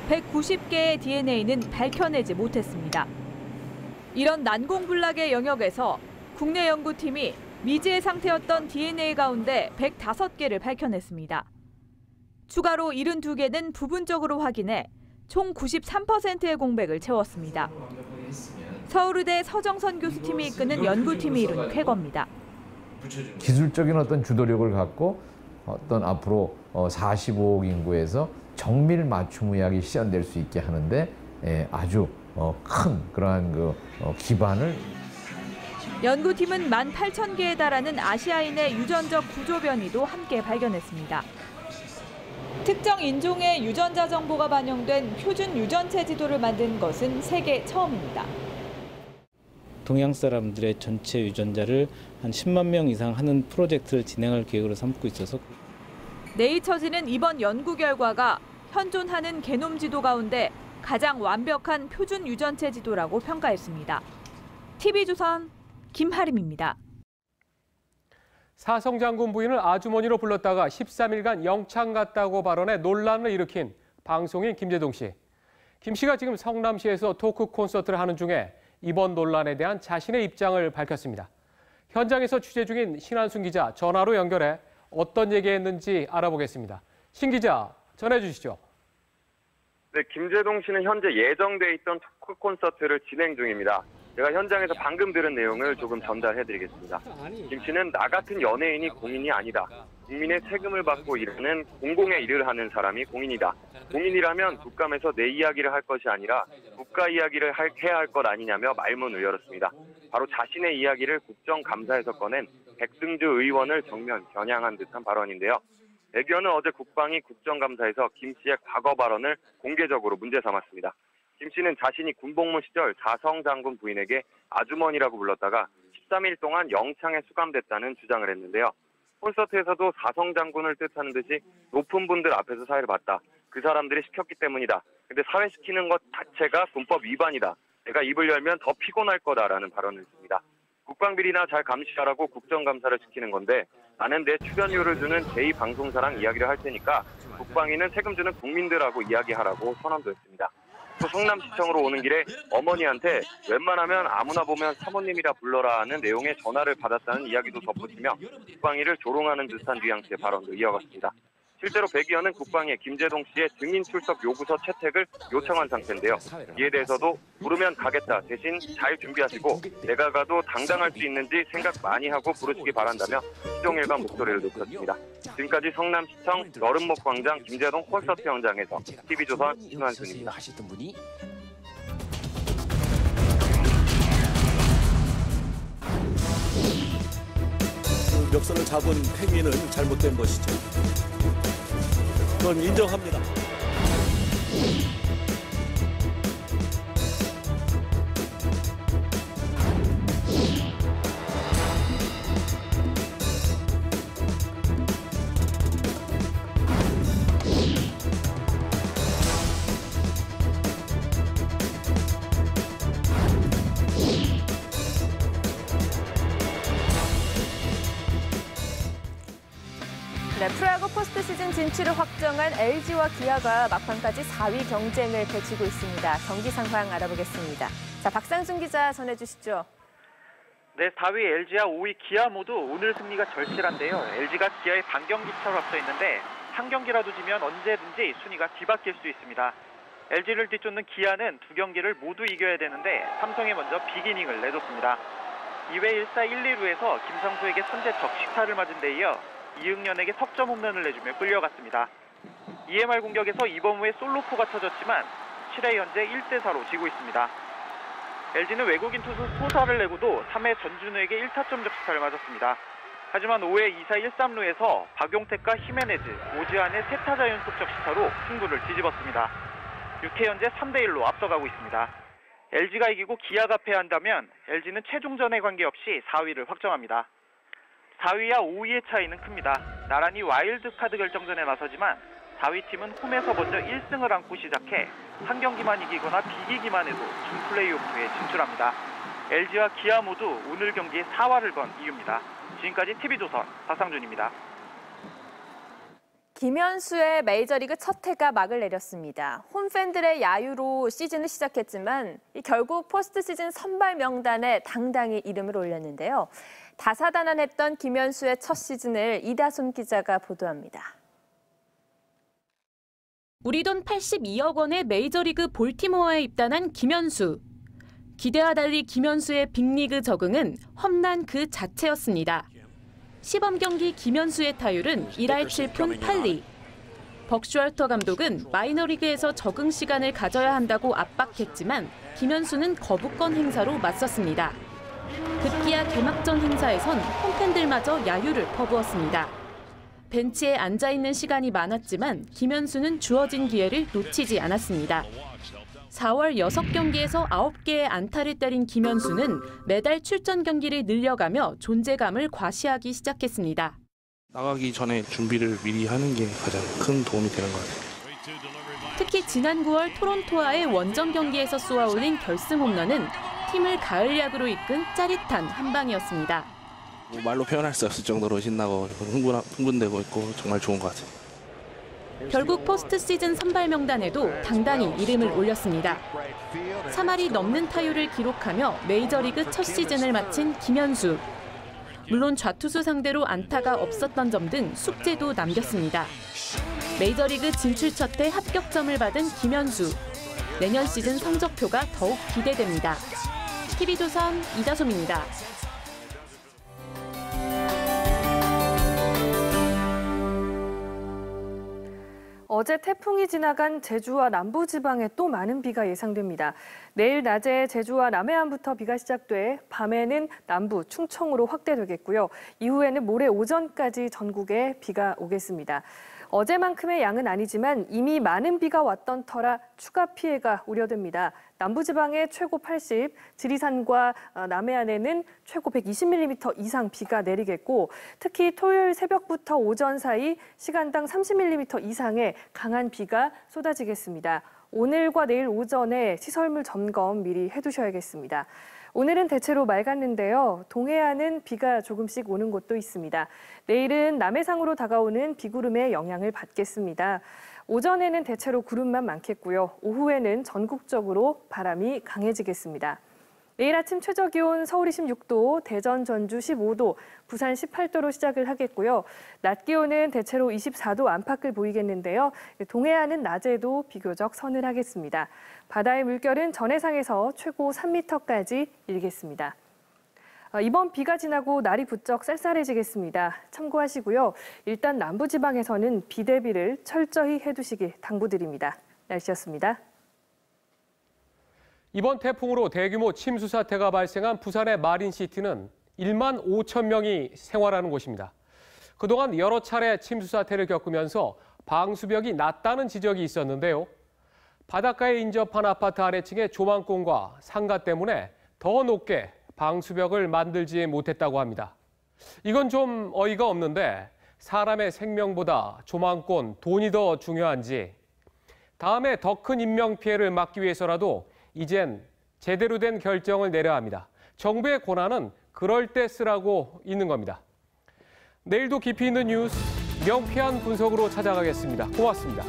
190개의 DNA는 밝혀내지 못했습니다. 이런 난공불락의 영역에서 국내 연구팀이 미지의 상태였던 DNA 가운데 105개를 밝혀냈습니다. 추가로 72개는 부분적으로 확인해 총 93%의 공백을 채웠습니다. 서울의대 서정선 교수팀이 이끄는 연구팀이 이룬 쾌거입니다. 기술적인 어떤 주도력을 갖고 어떤 앞으로 45억 인구에서 정밀 맞춤 의학이 실현될 수 있게 하는데 아주 큰 그러한 기반을. 연구팀은 18,000개에 달하는 아시아인의 유전적 구조 변이도 함께 발견했습니다. 특정 인종의 유전자 정보가 반영된 표준 유전체 지도를 만든 것은 세계 처음입니다. 동양 사람들의 전체 유전자를 한 10만 명 이상 하는 프로젝트를 진행할 계획으로 삼고 있어서. 네이처지는 이번 연구 결과가 현존하는 게놈 지도 가운데 가장 완벽한 표준 유전체 지도라고 평가했습니다. TV조선 김하림입니다. 사성 장군 부인을 아주머니로 불렀다가 13일간 영창 갔다고 발언해 논란을 일으킨 방송인 김재동 씨. 김 씨가 지금 성남시에서 토크 콘서트를 하는 중에 이번 논란에 대한 자신의 입장을 밝혔습니다. 현장에서 취재 중인 신한순 기자 전화로 연결해 어떤 얘기했는지 알아보겠습니다. 신 기자, 전해주시죠. 네, 김재동 씨는 현재 예정돼 있던 토크 콘서트를 진행 중입니다. 제가 현장에서 방금 들은 내용을 조금 전달해드리겠습니다. 김 씨는 나 같은 연예인이 공인이 아니다. 국민의 세금을 받고 일하는 공공의 일을 하는 사람이 공인이다. 공인이라면 국감에서 내 이야기를 할 것이 아니라 국가 이야기를 해야 할 것 아니냐며 말문을 열었습니다. 바로 자신의 이야기를 국정감사에서 꺼낸 백승주 의원을 정면 겨냥한 듯한 발언인데요. 대기업은 어제 국방위 국정감사에서 김 씨의 과거 발언을 공개적으로 문제 삼았습니다. 김 씨는 자신이 군복무 시절 사성 장군 부인에게 아주머니라고 불렀다가 13일 동안 영창에 수감됐다는 주장을 했는데요. 콘서트에서도 사성 장군을 뜻하는 듯이 높은 분들 앞에서 사회를 봤다. 그 사람들이 시켰기 때문이다. 근데 사회시키는 것 자체가 군법 위반이다. 내가 입을 열면 더 피곤할 거다라는 발언을 했습니다. 국방비리나 잘 감시하라고 국정감사를 시키는 건데 나는 내 출연료를 주는 제2방송사랑 이야기를 할 테니까 국방위는 세금 주는 국민들하고 이야기하라고 선언도 했습니다. 또 성남시청으로 오는 길에 어머니한테 웬만하면 아무나 보면 사모님이라 불러라는 내용의 전화를 받았다는 이야기도 덧붙이며 국방위를 조롱하는 듯한 뉘앙스의 발언도 이어갔습니다. 실제로 백 의원은 국방위에 김재동 씨의 증인 출석 요구서 채택을 요청한 상태인데요. 이에 대해서도 부르면 가겠다. 대신 잘 준비하시고 내가 가도 당당할 수 있는지 생각 많이 하고 부르시기 바란다며 시종일관 목소리를 높였습니다. 지금까지 성남시청 여름목 광장 김재동 콘서트 현장에서 TV조선 신환순입니다. 멱선을 잡은 행위는 잘못된 것이죠. 그건 인정합니다. 네, 프로야구 포스트 시즌 진출을 확정한 LG와 기아가 막판까지 4위 경쟁을 펼치고 있습니다. 경기 상황 알아보겠습니다. 자, 박상준 기자 전해주시죠. 네, 4위 LG와 5위 기아 모두 오늘 승리가 절실한데요. LG가 기아의 반경기 차로 앞서 있는데 한 경기라도 지면 언제든지 순위가 뒤바뀔 수 있습니다. LG를 뒤쫓는 기아는 두 경기를 모두 이겨야 되는데 삼성에 먼저 빅이닝을 내줬습니다. 2회 1사 1, 2루에서 김상수에게 선제적 식타를 맞은 데 이어 이응년에게 석점 홈런을 내주며 끌려갔습니다. 2회 말 공격에서 이범우의 솔로포가 터졌지만 7회 현재 1대4로 지고 있습니다. LG는 외국인 투수 소사를 내고도 3회 전준우에게 1타점 적시타를 맞았습니다. 하지만 5회 2사 1-3루에서 박용택과 히메네즈, 오지환의 3타자 연속 적시타로 승부를 뒤집었습니다. 6회 현재 3대1로 앞서가고 있습니다. LG가 이기고 기아가 패한다면 LG는 최종전에 관계없이 4위를 확정합니다. 4위와 5위의 차이는 큽니다. 나란히 와일드카드 결정전에 나서지만 4위 팀은 홈에서 먼저 1승을 안고 시작해 한 경기만 이기거나 비기기만 해도 준 플레이오프에 진출합니다. LG와 기아 모두 오늘 경기에 4화를 건 이유입니다. 지금까지 TV조선 박상준입니다. 김현수의 메이저리그 첫 해가 막을 내렸습니다. 홈팬들의 야유로 시즌을 시작했지만 결국 포스트 시즌 선발 명단에 당당히 이름을 올렸는데요. 다사다난했던 김현수의 첫 시즌을 이다솜 기자가 보도합니다. 우리 돈 82억 원의 메이저리그 볼티모어에 입단한 김현수. 기대와 달리 김현수의 빅리그 적응은 험난 그 자체였습니다. 시범 경기 김현수의 타율은 1할 7푼 8리. 벅슈얼터 감독은 마이너리그에서 적응 시간을 가져야 한다고 압박했지만 김현수는 거부권 행사로 맞섰습니다. 급기야 개막전 행사에선 홈팬들마저 야유를 퍼부었습니다. 벤치에 앉아있는 시간이 많았지만 김현수는 주어진 기회를 놓치지 않았습니다. 4월 6경기에서 9개의 안타를 때린 김현수는 매달 출전 경기를 늘려가며 존재감을 과시하기 시작했습니다. 나가기 전에 준비를 미리 하는 게 가장 큰 도움이 되는 것 같아요. 특히 지난 9월 토론토와의 원정 경기에서 쏘아올린 결승 홈런은 팀을 가을 야구로 이끈 짜릿한 한 방이었습니다. 말로 표현할 수 없을 정도로 신나고 흥분되고 있고 정말 좋은 것 같아요. 결국 포스트 시즌 선발 명단에도 당당히 이름을 올렸습니다. 3할이 넘는 타율을 기록하며 메이저리그 첫 시즌을 마친 김현수. 물론 좌투수 상대로 안타가 없었던 점 등 숙제도 남겼습니다. 메이저리그 진출 첫 해 합격점을 받은 김현수. 내년 시즌 성적표가 더욱 기대됩니다. TV조선 이다솜입니다. 어제 태풍이 지나간 제주와 남부지방에 또 많은 비가 예상됩니다. 내일 낮에 제주와 남해안부터 비가 시작돼 밤에는 남부, 충청으로 확대되겠고요. 이후에는 모레 오전까지 전국에 비가 오겠습니다. 어제만큼의 양은 아니지만 이미 많은 비가 왔던 터라 추가 피해가 우려됩니다. 남부지방에 최고 80, 지리산과 남해안에는 최고 120mm 이상 비가 내리겠고 특히 토요일 새벽부터 오전 사이 시간당 30mm 이상의 강한 비가 쏟아지겠습니다. 오늘과 내일 오전에 시설물 점검 미리 해두셔야겠습니다. 오늘은 대체로 맑았는데요. 동해안은 비가 조금씩 오는 곳도 있습니다. 내일은 남해상으로 다가오는 비구름의 영향을 받겠습니다. 오전에는 대체로 구름만 많겠고요. 오후에는 전국적으로 바람이 강해지겠습니다. 내일 아침 최저기온 서울이 16도, 대전, 전주 15도, 부산 18도로 시작을 하겠고요. 낮 기온은 대체로 24도 안팎을 보이겠는데요. 동해안은 낮에도 비교적 서늘하겠습니다. 바다의 물결은 전해상에서 최고 3m까지 일겠습니다. 이번 비가 지나고 날이 부쩍 쌀쌀해지겠습니다. 참고하시고요. 일단 남부지방에서는 비 대비를 철저히 해두시길 당부드립니다. 날씨였습니다. 이번 태풍으로 대규모 침수 사태가 발생한 부산의 마린시티는 1만 5천 명이 생활하는 곳입니다. 그동안 여러 차례 침수 사태를 겪으면서 방수벽이 낮다는 지적이 있었는데요. 바닷가에 인접한 아파트 아래층의 조망권과 상가 때문에 더 높게 방수벽을 만들지 못했다고 합니다. 이건 좀 어이가 없는데 사람의 생명보다 조망권, 돈이 더 중요한지 다음에 더 큰 인명피해를 막기 위해서라도 이젠 제대로 된 결정을 내려야 합니다. 정부의 권한은 그럴 때 쓰라고 있는 겁니다. 내일도 깊이 있는 뉴스 명쾌한 분석으로 찾아가겠습니다. 고맙습니다.